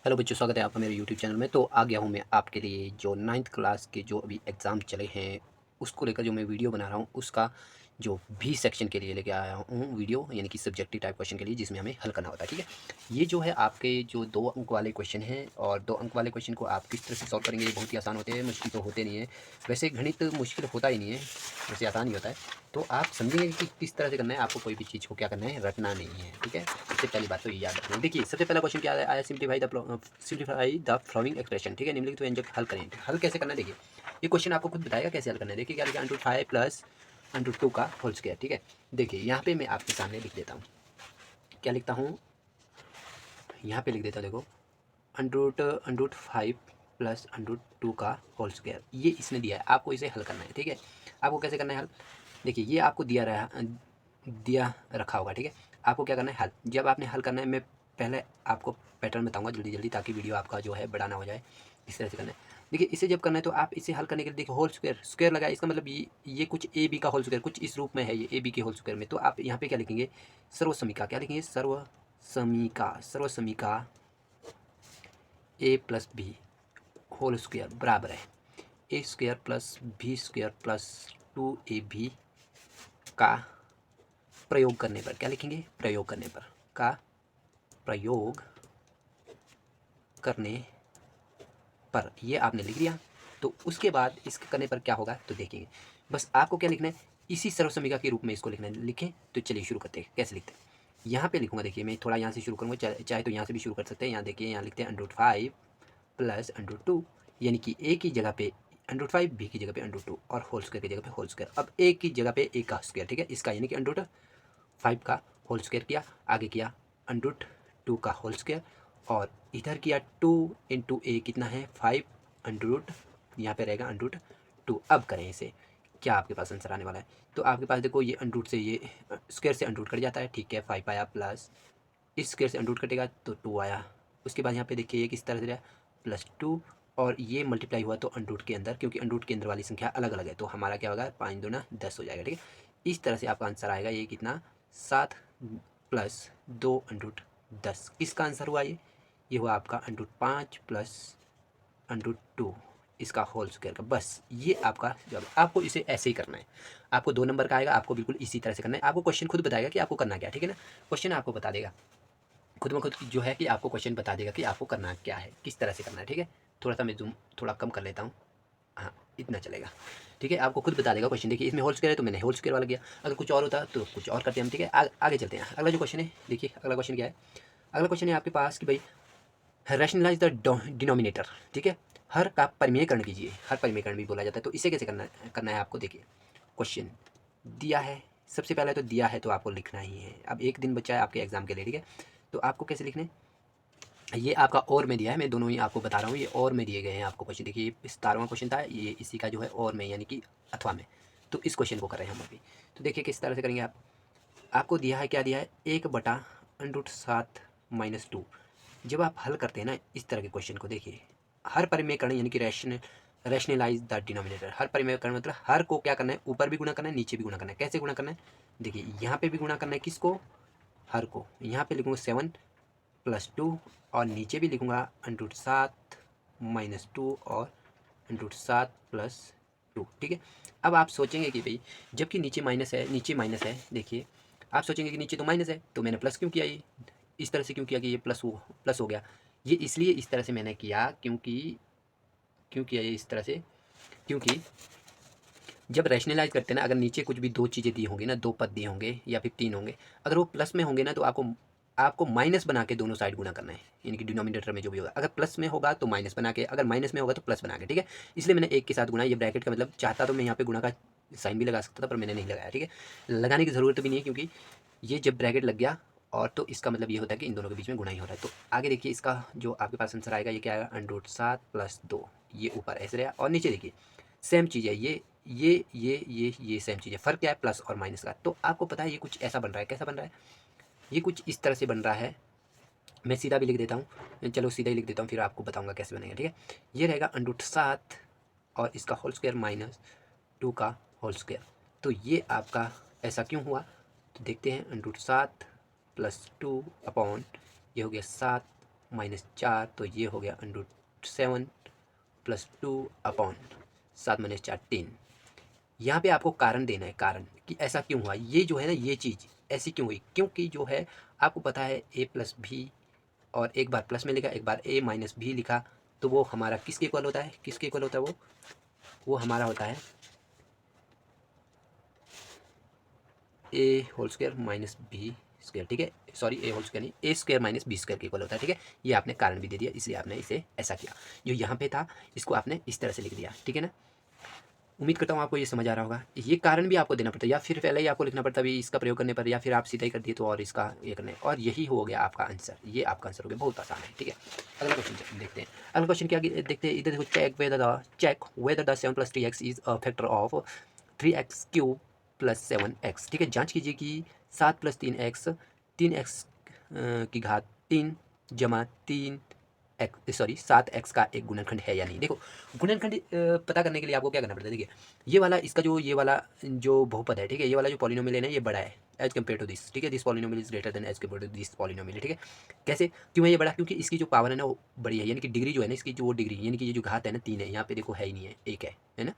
Hello बच्चों, स्वागत है आपका मेरे यूट्यूब चैनल में। तो आ गया हूँ मैं आपके लिए जो 9th क्लास के जो अभी एग्ज़ाम चले हैं उसको लेकर जो मैं वीडियो बना रहा हूँ उसका जो बी सेक्शन के लिए लेके आया हूँ वीडियो, यानी कि सब्जेक्टिव टाइप क्वेश्चन के लिए जिसमें हमें हल करना होता है। ठीक है, ये जो है आपके जो 2 अंक वाले क्वेश्चन हैं और 2 अंक वाले क्वेश्चन को आप किस तरह से सॉल्व करेंगे, ये बहुत ही आसान होते हैं, मुश्किल तो होते नहीं है। वैसे गणित मुश्किल होता ही नहीं है, वैसे आसान ही होता है। तो आप समझेंगे कि किस तरह से करना है, आपको कोई भी चीज़ को क्या करना है, रटना नहीं है। ठीक है, सबसे पहली बात तो ये याद रखना है। देखिए, सबसे पहला क्वेश्चन क्या आया, सिंप्लीफाई द फॉलोइंग एक्सप्रेशन। ठीक है, निम्नलिखित व्यंजक हल करें। हल कैसे करना है, देखिए ये क्वेश्चन आपको खुद बताएगा कैसे हल करना है। देखिए क्या लिखा, अंडर 5 प्लस अंडर 2 का होल स्क्वायर। ठीक है, देखिए यहाँ पे मैं आपके सामने लिख देता हूँ, क्या लिखता हूँ, यहाँ पे लिख देता हूँ, देखो अंडर 5 प्लस अंडर 2 का होल स्क्वायर, ये इसने दिया है, आपको इसे हल करना है। ठीक है, आपको कैसे करना है हल, देखिए ये आपको दिया रखा होगा। ठीक है, आपको क्या करना है हल, जब आपने हल करना है, मैं पहले आपको पैटर्न बताऊंगा जल्दी जल्दी ताकि वीडियो आपका जो है बड़ा ना हो जाए। इस तरह से करना है। देखिए इसे जब करना है तो आप इसे हल करने के लिए देखिए होल स्क्वायर स्क्वायर लगा, इसका मतलब ये कुछ ए बी का होल स्क्वायर कुछ इस रूप में है, ये ए बी के होल स्क्वायर में। तो आप यहाँ पे क्या लिखेंगे, सर्वसमीका, क्या लिखेंगे, सर्वसमीका A plus B whole square बराबर है A square plus B square plus 2ab का प्रयोग करने पर, क्या लिखेंगे, प्रयोग करने पर, का प्रयोग करने पर, ये आपने लिख दिया। तो उसके बाद इसके करने पर क्या होगा तो देखेंगे, बस आपको क्या लिखना है, इसी सर्वसमीका के रूप में इसको लिखना है। लिखें तो चलिए शुरू करते हैं, कैसे लिखते हैं। यहाँ पे लिखूंगा, देखिए मैं थोड़ा यहाँ से शुरू करूँगा, चाहे तो यहाँ से भी शुरू कर सकते हैं। यहाँ देखिए, यहाँ लिखते हैं अंडर 5 प्लस अंडर 2, यानी कि ए की जगह पे अंडर 5, बी की जगह पे अंडर 2 और होल स्क्वायर की जगह पे होल स्क्वायर। अब ए की जगह पे ए का स्क्वायर, ठीक है, इसका यानी कि अंडर 5 का होल स्क्वायर किया, आगे किया अंडर 2 का होल स्क्वायर, और इधर किया 2 इंटू ए कितना है 5 अंडर, यहाँ पे रहेगा अंडर 2। अब करें इसे, क्या आपके पास आंसर आने वाला है, तो आपके पास देखो ये अंडर से ये स्क्वायर से अंडर कट जाता है, ठीक है, 5 आया, प्लस इस स्क्वायर से अंडर कटेगा तो 2 आया। उसके बाद यहाँ पे देखिए ये किस तरह से रहा, +2, और ये मल्टीप्लाई हुआ तो अंडर के अंदर, क्योंकि अंडर के अंदर वाली संख्या अलग अलग है तो हमारा क्या होगा, 5 दूना 10 हो जाएगा। ठीक है, इस तरह से आपका आंसर आएगा, ये कितना 7 प्लस 2 अंडर 10, किसका आंसर हुआ, ये हुआ आपका अंडर 5 प्लस अंडर 2 इसका होल स्क्वायर का। बस ये आपका जवाब, आपको इसे ऐसे ही करना है, आपको 2 नंबर का आएगा, आपको बिल्कुल इसी तरह से करना है। आपको क्वेश्चन खुद बताएगा कि आपको करना क्या है, ठीक है ना, क्वेश्चन आपको बता देगा खुद ब खुद जो है कि आपको क्वेश्चन बता देगा कि आपको करना क्या है, किस तरह से करना है। ठीक है, थोड़ा सा मैं जूम थोड़ा कम कर लेता हूँ, हाँ इतना चलेगा। ठीक है, आपको खुद बता देगा क्वेश्चन। देखिए इसमें होल स्क्वायर है तो मैंने होल स्क्वायर वाला किया, अगर कुछ और होता तो कुछ और करते हम। ठीक है, आगे चलते हैं। अगला जो क्वेश्चन है, देखिए अगला क्वेश्चन क्या है, अगला क्वेश्चन है आपके पास कि भाई रैशनलाइज द डिनोमिनेटर। ठीक है, हर का परिमेयकरण कीजिए, हर परिमेयकरण भी बोला जाता है, तो इसे कैसे करना है आपको। देखिए क्वेश्चन दिया है, सबसे पहले तो दिया है तो आपको लिखना ही है। अब एक दिन बचा है आपके एग्जाम के लिए, ठीक है, तो आपको कैसे लिखना है, ये आपका और में दिया है, मैं दोनों ही आपको बता रहा हूँ, ये और में दिए गए हैं आपको क्वेश्चन। देखिए 17वां क्वेश्चन था, ये इसी का जो है और में, यानी कि अथवा में, तो इस क्वेश्चन को कर रहे हैं हम अभी। तो देखिए किस तरह से करेंगे आप, आपको दिया है, क्या दिया है, 1/7 - 2। जब आप हल करते हैं ना इस तरह के क्वेश्चन को, देखिए हर परिमेयकरण यानी कि रैशनलाइज द डिनोमिनेटर, हर परिमेयकरण मतलब हर को क्या करना है, ऊपर भी गुणा करना है, नीचे भी गुणा करना है। कैसे गुणा करना है, देखिए यहाँ पे भी गुणा करना है, किसको, हर को। यहाँ पे लिखूँगा 7 + 2, और नीचे भी लिखूँगा √7 - 2 और √7 + 2। ठीक है, अब आप सोचेंगे कि भाई जबकि नीचे माइनस है, नीचे माइनस है, देखिए आप सोचेंगे कि नीचे तो माइनस है तो मैंने प्लस क्यों किया, ये इस तरह से क्यों किया कि ये प्लस हो गया। ये इसलिए इस तरह से मैंने किया, क्योंकि क्यों किया ये इस तरह से, क्योंकि जब रैशनलाइज करते हैं ना, अगर नीचे कुछ भी दो चीज़ें दी होंगी ना, दो पद दिए होंगे या फिर तीन होंगे, अगर वो प्लस में होंगे ना तो आपको आपको माइनस बना के दोनों साइड गुणा करना है, यानी कि डिनोमिनेटर में जो भी होगा, अगर प्लस में होगा तो माइनस बना के, अगर माइनस में होगा तो प्लस बना के। ठीक है, इसलिए मैंने एक के साथ गुणा, ये ब्रैकेट का मतलब, चाहता तो मैं यहाँ पे गुणा का साइन भी लगा सकता था पर मैंने नहीं लगाया। ठीक है, लगाने की ज़रूरत भी नहीं है, क्योंकि ये जब ब्रैकेट लग गया और तो इसका मतलब ये होता है कि इन दोनों के बीच में गुणा ही हो रहा है। तो आगे देखिए इसका जो आपके पास आंसर आएगा, ये क्या आएगा, √7 + 2, ये ऊपर ऐसे रहा, और नीचे देखिए सेम चीज़ है, ये सेम चीज़ है, फ़र्क क्या है, प्लस और माइनस का। तो आपको पता है ये कुछ ऐसा बन रहा है, कैसा बन रहा है, ये कुछ इस तरह से बन रहा है। मैं सीधा भी लिख देता हूँ, चलो सीधा ही लिख देता हूँ, फिर आपको बताऊँगा कैसे बनेगा। ठीक है, ये रहेगा √7 और इसका होल स्क्वायर -2 का होल स्क्वायर। तो ये आपका ऐसा क्यों हुआ, तो देखते हैं, √7 + 2 अपॉन ये हो गया 7 -4, तो ये हो गया √7 + 2 अपॉन 7 - 4 3। यहाँ पे आपको कारण देना है, कारण कि ऐसा क्यों हुआ, ये जो है ना ये चीज़ ऐसी क्यों हुई, क्योंकि जो है आपको पता है a + b, और एक बार प्लस में लिखा एक बार a - b लिखा, तो वो हमारा किसके इक्वल होता है, किसके इक्वल होता है वो हमारा होता है a² - b², ठीक है, सॉरी a² नहीं, a² - b² के इक्वल होता है, ठीक है। ये आपने कारण भी दे दिया, इसलिए आपने इसे ऐसा किया, जो यहाँ पे था इसको आपने इस तरह से लिख दिया, ठीक है ना। उम्मीद करता हूँ आपको ये समझ आ रहा होगा। ये कारण भी आपको देना पड़ता है, या फिर पहले ही आपको लिखना पड़ता है इसका प्रयोग करने पर, या फिर आप सीधा ही कर दिए तो और इसका ये करना है, और यही हो गया आपका आंसर। ये आपका आंसर हो गया, बहुत आसान है, ठीक है। अगला क्वेश्चन देखते हैं। अगला क्वेश्चन क्या देखते हैं, इधर देखो, check whether the 7 + 3x is a factor of 3x³ + 7x, ठीक है। जांच कीजिए कि 7 + 3x 3x की घात 3 जमा 7x का एक गुणनखंड है या नहीं। देखो, गुणनखंड पता करने के लिए आपको क्या करना पड़ता है, देखिए ये वाला इसका जो ये वाला जो बहुपद है, ठीक है, ये वाला जो पॉलिनोमियल है ना, ये बड़ा है एज कम्पेयर टू दिस, ठीक है। This polynomial is greater than as compare to this polynomial, ठीक है। कैसे, क्यों है ये बड़ा, क्योंकि इसकी जो पावर है ना वो बड़ी है, यानी कि डिग्री जो है ना इसकी, जो वो डिग्री यानी कि ये जो घात है ना 3 है, यहाँ पे देखो है ही नहीं है, एक है ना।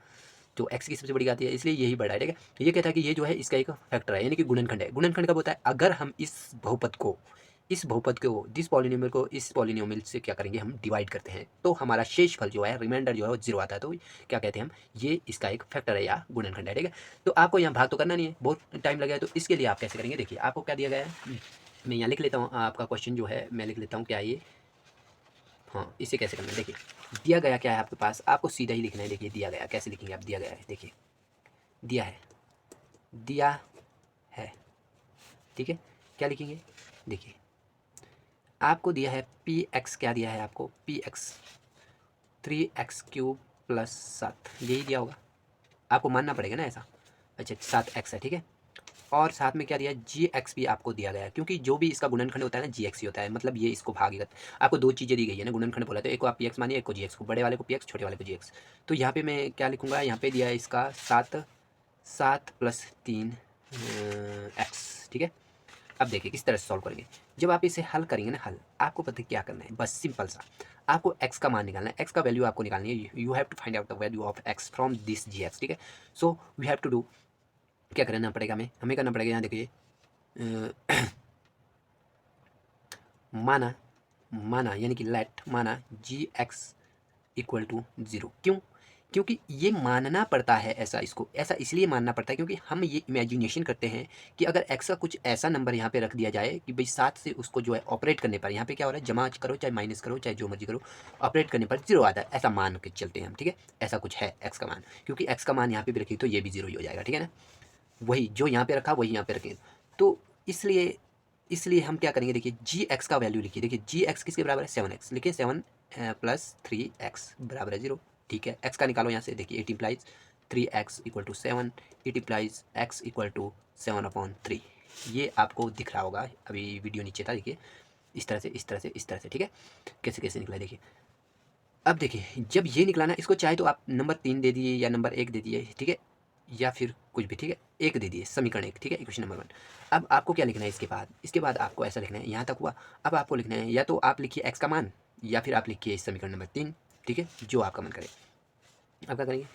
तो एक्स की सबसे बड़ी घात है, इसलिए यही बड़ा है, ठीक है। ये कहता है कि ये जो है इसका एक फैक्टर है, यानी कि गुणनखंड है। गुणनखंड कब होता है, अगर हम इस बहुपद को दिस पॉलिनोमियल को इस पॉलिनोमियल से क्या करेंगे, हम डिवाइड करते हैं, तो हमारा शेष फल जो है, रिमाइंडर जो है वो 0 आता है, तो क्या कहते हैं हम, ये इसका एक फैक्टर है या गुणनखंड है, ठीक है। तो आपको यहाँ भाग तो करना नहीं है, बहुत टाइम लगेगा, तो इसके लिए आप कैसे करेंगे, देखिए आपको क्या दिया गया है, मैं यहाँ लिख लेता हूँ, आपका क्वेश्चन जो है मैं लिख लेता हूँ, क्या ये, हाँ, इसे कैसे करना है, देखिए दिया गया क्या है आपके पास, आपको सीधा ही लिखना है। देखिए दिया गया कैसे लिखेंगे आप, दिया गया है, देखिए दिया है, ठीक है। क्या लिखेंगे, देखिए आपको दिया है px, क्या दिया है आपको, px 3x³ + 7, यही दिया होगा, आपको मानना पड़ेगा ना ऐसा। अच्छा 7x है, ठीक है। और साथ में क्या दिया है, gx भी आपको दिया गया है, क्योंकि जो भी इसका गुणनखंड होता है ना gx ही होता है, मतलब ये इसको भागेगा। आपको दो चीज़ें दी गई है ना, गुणनखंड बोला, तो एक को आप px मानिए, एक को gx को, बड़े वाले को px, छोटे वाले को gx। तो यहाँ पे मैं क्या लिखूँगा, यहाँ पे दिया है इसका 7 + 3 x, ठीक है। अब देखिए किस तरह से सॉल्व करेंगे, जब आप इसे हल करेंगे ना, आपको पता है क्या करना है, बस सिंपल सा, आपको x का मान निकालना है, x का वैल्यू आपको निकालनी है, you have to find out the value of x from this gx, ठीक है। So we have to do, क्या करना पड़ेगा, हमें करना पड़ेगा, यहाँ देखिए माना यानी कि लेट माना gx = 0, क्यों, क्योंकि ये मानना पड़ता है ऐसा, इसको ऐसा इसलिए मानना पड़ता है क्योंकि हम ये इमेजिनेशन करते हैं कि अगर x का कुछ ऐसा नंबर यहाँ पे रख दिया जाए कि भाई 7 से उसको जो है ऑपरेट करने पर, यहाँ पे क्या हो रहा है, जमा करो चाहे माइनस करो चाहे जो मर्जी करो, ऑपरेट करने पर 0 आता है, ऐसा मान के चलते हैं हम, ठीक है। ऐसा कुछ है x का मान, क्योंकि x का मान यहाँ पे भी रखिए तो ये भी 0 ही हो जाएगा, ठीक है ना। वही जो यहाँ पे रखा वही यहाँ पे रखें, तो इसलिए हम क्या करेंगे, देखिए gx का वैल्यू लिखिए, देखिए gx किसके बराबर है, 7x, लिखिए 7 + 3x = 0, ठीक है। x का निकालो यहाँ से, देखिए it implies 3x = 7, it implies x = 7/3। ये आपको दिख रहा होगा, अभी वीडियो नीचे था, देखिए इस तरह से इस तरह से इस तरह से, ठीक है। कैसे कैसे निकला देखिए। अब देखिए जब ये निकला ना, इसको चाहे तो आप नंबर 3 दे दिए या नंबर 1 दे दिए, ठीक है, या फिर कुछ भी, ठीक है, 1 दे दिए, समीकरण 1, ठीक है, इक्वेशन नंबर 1। अब आपको क्या लिखना है इसके बाद आपको ऐसा लिखना है, यहाँ तक हुआ। अब आपको लिखना है, या तो आप लिखिए x का मान, या फिर आप लिखिए समीकरण नंबर 3, ठीक है, जो आपका मन करे। अब क्या करेंगे,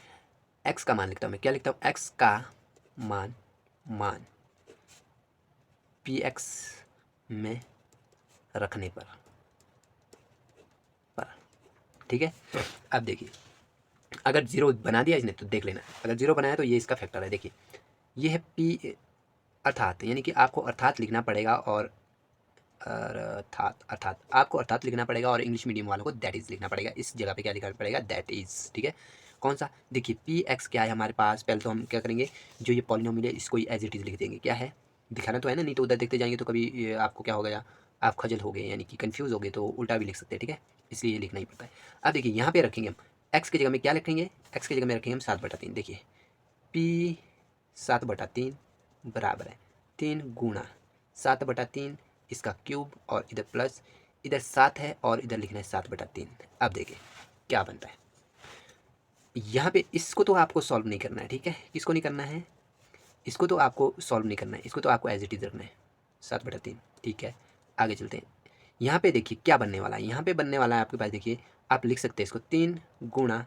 x का मान लिखता हूँ मैं, क्या लिखता हूँ, x का मान px में रखने पर, ठीक है। अब देखिए अगर 0 बना दिया इसने तो देख लेना, अगर 0 बनाया तो ये इसका फैक्टर है, देखिए ये है p, अर्थात यानी कि आपको अर्थात लिखना पड़ेगा, और अर्थात आपको अर्थात लिखना पड़ेगा, और इंग्लिश मीडियम वालों को दैट इज़ लिखना पड़ेगा, इस जगह पे क्या लिखना पड़ेगा, दैट इज़, ठीक है। कौन सा, देखिए px क्या है हमारे पास, पहले तो हम क्या करेंगे, जो ये पॉलिनोमियल है इसको ही एज इट इज़ लिख देंगे, क्या है दिखाना तो है ना, नहीं तो उधर देखते जाएंगे तो कभी आपको क्या हो गया, आप खजल हो गए, यानी कि कन्फ्यूज़ हो गए, तो उल्टा भी लिख सकते हैं, ठीक है, इसलिए ये लिखना ही पड़ता है। अब देखिए यहाँ पे रखेंगे हम x की जगह में क्या रखेंगे, x की जगह में रखेंगे हम 7/3, देखिए p 7/3 बराबर है 3 गुणा 7/3 इसका क्यूब, और इधर प्लस, इधर 7 है और इधर लिखना है 7/3। अब देखिए क्या बनता है, यहाँ पे इसको तो आपको सॉल्व नहीं करना है, ठीक है, किसको नहीं करना है, इसको तो आपको सॉल्व नहीं करना है, इसको तो आपको एज इट इज़ रखना है 7/3, ठीक है। आगे चलते हैं, यहाँ पे देखिए क्या बनने वाला है, यहाँ पे बनने वाला है आपके पास, देखिए आप लिख सकते हैं इसको 3 गुणा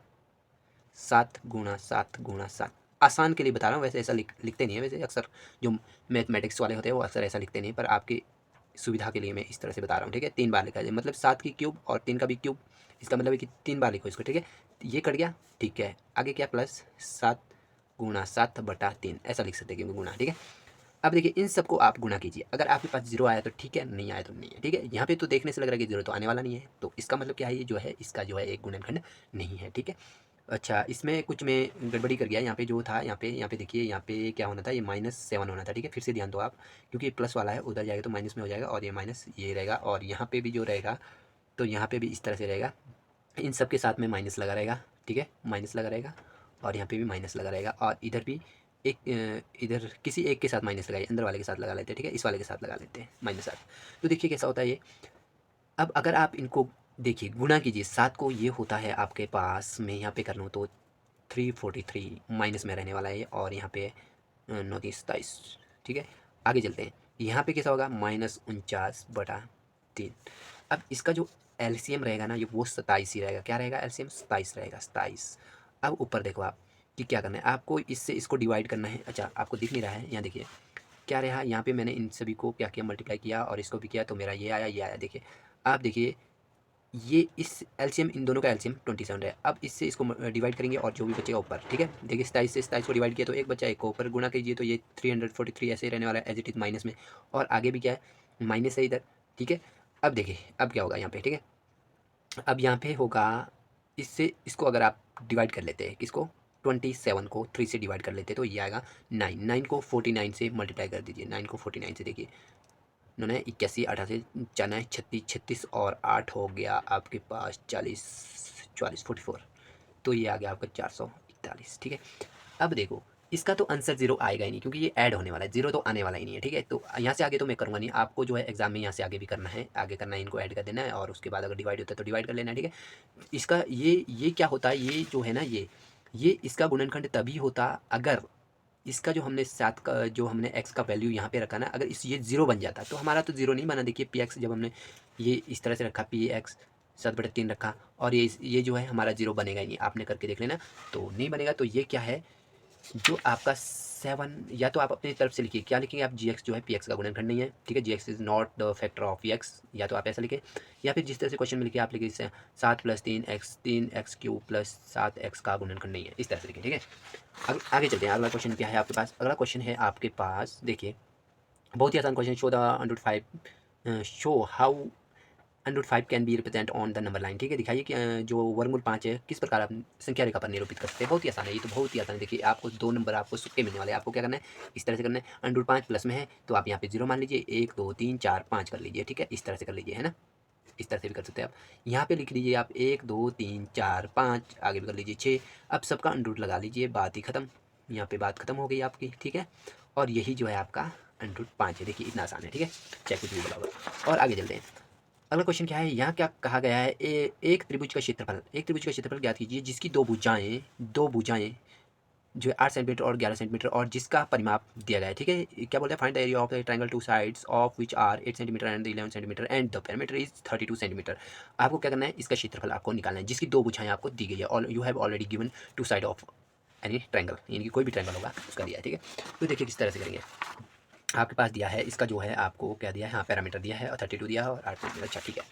7 गुणा 7 गुणा 7। आसान के लिए बता रहा हूँ, वैसे ऐसा लिखते नहीं है, वैसे अक्सर जो मैथमेटिक्स वाले होते हैं वो अक्सर ऐसा लिखते नहीं, पर आपकी सुविधा के लिए मैं इस तरह से बता रहा हूँ, ठीक है। 3 बार लिखा जाए, मतलब 7 की क्यूब और 3 का भी क्यूब, इसका मतलब है कि 3 बार लिखो इसको, ठीक है। ये कट गया, ठीक है। आगे क्या, प्लस 7 गुणा 7 बटा 3, ऐसा लिख सकते हैं क्योंकि गुणा, ठीक है। अब देखिए इन सबको आप गुणा कीजिए, अगर आपके पास जीरो आया तो ठीक है, नहीं आया तो नहीं है, ठीक है। यहाँ पे तो देखने से लग रहा है कि जीरो तो आने वाला नहीं है, तो इसका मतलब क्या है, ये जो है इसका जो है एक गुणनखंड नहीं है, ठीक है। अच्छा, इसमें कुछ मैं गड़बड़ी कर गया, यहाँ पे जो था, यहाँ पे देखिए, यहाँ पे क्या होना था, ये -7 होना था, ठीक है। फिर से ध्यान दो आप, क्योंकि प्लस वाला है, उधर जाएगा तो माइनस में हो जाएगा, और ये माइनस ये रहेगा, और यहाँ पे भी जो रहेगा तो यहाँ पे भी इस तरह से रहेगा, इन सब के साथ में माइनस लगा रहेगा, ठीक है, माइनस लगा रहेगा, और यहाँ पे भी माइनस लगा रहेगा, और इधर भी एक इधर किसी एक के साथ माइनस लगाइए, अंदर वाले के साथ लगा लेते हैं, ठीक है, इस वाले के साथ लगा लेते हैं -7। तो देखिए कैसा होता है ये। अब अगर आप इनको देखिए गुणा कीजिए, 7 को, ये होता है आपके पास, मैं यहाँ पे कर लूँ तो 343 माइनस में रहने वाला है, और यहाँ पे 9 27, ठीक है। आगे चलते हैं, यहाँ पे कैसा होगा, -49/3। अब इसका जो एलसीएम रहेगा ना, ये वो 27 ही रहेगा, क्या रहेगा, एलसीएम 27 रहेगा, 27। अब ऊपर देखो आप कि क्या करना है आपको, इससे इसको डिवाइड करना है। अच्छा, आपको दिख नहीं रहा है, यहाँ देखिए क्या रहा, यहाँ पे मैंने इन सभी को क्या किया, मल्टीप्लाई किया, और इसको भी किया, तो मेरा ये आया, ये आया। देखिए आप देखिए, ये इस एलसीएम, इन दोनों का एलसीएम 27 है। अब इससे इसको डिवाइड करेंगे, और जो भी बचेगा ऊपर, ठीक है। देखिए 27 से 27 को डिवाइड किया तो एक बच्चा, एक को ऊपर गुणा कीजिए, तो ये 343 ऐसे ही रहने वाला है एज इट इज़ माइनस में, और आगे भी क्या है, माइनस है इधर, ठीक है। अब देखिए अब क्या होगा यहाँ पे, ठीक है। अब यहाँ पे होगा, इससे इसको अगर आप डिवाइड कर लेते हैं, किसको, 27 को 3 से डिवाइड कर लेते हैं, तो ये आएगा 9। 9 को 49 से मल्टीप्लाई कर दीजिए, 9 को 49 से, देखिए 9 81, 88 4 36, 36 और 8 हो गया आपके पास 40, 44 44, तो ये आ गया आपका 441, ठीक है। अब देखो इसका तो आंसर जीरो आएगा ही नहीं, क्योंकि ये ऐड होने वाला है, जीरो तो आने वाला ही नहीं है, ठीक है। तो यहाँ से आगे तो मैं करूँगा नहीं, आपको जो है एग्जाम में यहाँ से आगे भी करना है, आगे करना है, इनको ऐड कर देना है, और उसके बाद अगर डिवाइड होता है तो डिवाइड कर लेना है, ठीक है। इसका ये क्या होता है, ये जो है ना, ये इसका गुणनखंड तभी होता अगर इसका जो हमने 7 का, जो हमने x का वैल्यू यहाँ पे रखा ना, अगर इस ये जीरो बन जाता, तो हमारा तो जीरो नहीं बना। देखिए पी एक्स जब हमने ये इस तरह से रखा, पी एक्स 7/3 रखा, और ये जो है हमारा जीरो बनेगा ही नहीं, आपने करके देख लेना, तो नहीं बनेगा। तो ये क्या है, जो आपका 7, या तो आप अपनी तरफ से लिखिए, क्या लिखेंगे आप, जी एक्स जो है पी एक्स का गुणनखंड नहीं है, ठीक है, G X is not the factor of P X, या तो आप ऐसा लिखें, या फिर जिस तरह से क्वेश्चन में लिखिए आप लिखिए 7 + 3x³ + 7x का गुणनखंड नहीं है, इस तरह से लिखें, ठीक है। आगे चलते हैं, अगला क्वेश्चन क्या है आपके पास, अगला क्वेश्चन है आपके पास, देखिए बहुत ही आसान question, show the √5 show how √5 can be represent on the number line, ठीक है। दिखाइए कि जो वर्गमूल 5 है किस प्रकार आप संख्या रेखा पर निरूपित कर सकते हैं। बहुत ही आसान है, ये तो बहुत ही आसान है। देखिए आपको 2 नंबर आपको सुक्के मिलने वाले हैं, आपको क्या करना है, इस तरह से करना है, √5 प्लस में है तो आप यहाँ पे 0 मान लीजिए, 1 2 3 4 5 कर लीजिए, ठीक है, इस तरह से कर लीजिए, है ना, इस तरह से भी कर सकते हैं आप। यहाँ पे लिख लीजिए आप 1 2 3 4 5, आगे भी कर लीजिए 6। अब सबका अंडर लगा लीजिए, बात ही खत्म, यहाँ पे बात खत्म हो गई आपकी, ठीक है। और यही जो है आपका √5 है, देखिए इतना आसान है, ठीक है, चाहे कुछ भी बोला होगा। और आगे चलते हैं, अगला क्वेश्चन क्या है, यहाँ क्या कहा गया है, एक त्रिभुज का क्षेत्रफल, एक त्रिभुज का क्षेत्रफल ज्ञात कीजिए जिसकी दो भुजाएं जो है 8 सेंटीमीटर और 11 सेंटीमीटर, और जिसका परिमाप दिया गया है, ठीक है। क्या बोलते हैं, find the area of the triangle two sides of which are 8 centimetre and 11 centimetre and the perimeter is 32 centimetre. आपको क्या करना है, इसका क्षेत्रफल आपको निकालना है जिसकी दो भुजाएं आपको दी गई है, और you have already given two side of any triangle, यानी कि कोई भी ट्रायंगल होगा उसका दिया है, ठीक है। तो देखिए किस तरह से करेंगे, आपके पास दिया है, इसका जो है आपको क्या दिया है, हाँ पैरामीटर दिया है, और 32 दिया है, और 8 सेंटीमीटर, अच्छा ठीक है।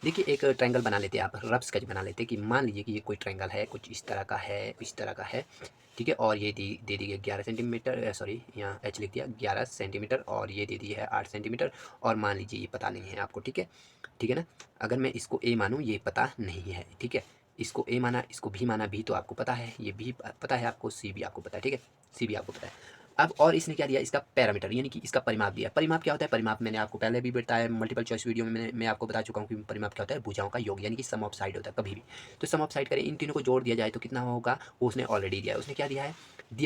देखिए एक ट्रायंगल बना लेते हैं, आप रफ स्केच बना लेते हैं कि मान लीजिए कि ये कोई ट्रायंगल है, कुछ इस तरह का है, इस तरह का है, ठीक है। और ये दे दी गई 11 सेंटीमीटर, सॉरी यहाँ एच लिख दिया, 11 सेंटीमीटर, और ये दे दी है 8 सेंटीमीटर, और मान लीजिए ये पता नहीं है आपको, ठीक है, ठीक है ना। अगर मैं इसको ए मानूँ, ये पता नहीं है, ठीक है, इसको ए माना, इसको भी माना, भी तो आपको पता है, ये भी पता है आपको, सी भी आपको पता है, ठीक है, सी भी आपको पता है। अब और इसने क्या दिया, इसका पैरामीटर, यानी कि इसका परिमाप दिया। परिमाप क्या होता है, परिमाप मैंने आपको पहले भी बताया, मल्टीपल चॉइस वीडियो में मैं आपको बता चुका हूँ कि परिमाप क्या होता है, भुजाओं का योग, यानी कि सम ऑफ साइड होता है कभी भी। तो सम ऑफ साइड करें, इन तीनों को जोड़ दिया जाए तो कितना होगा, वो उसने ऑलरेडी दिया है। उसने क्या दिया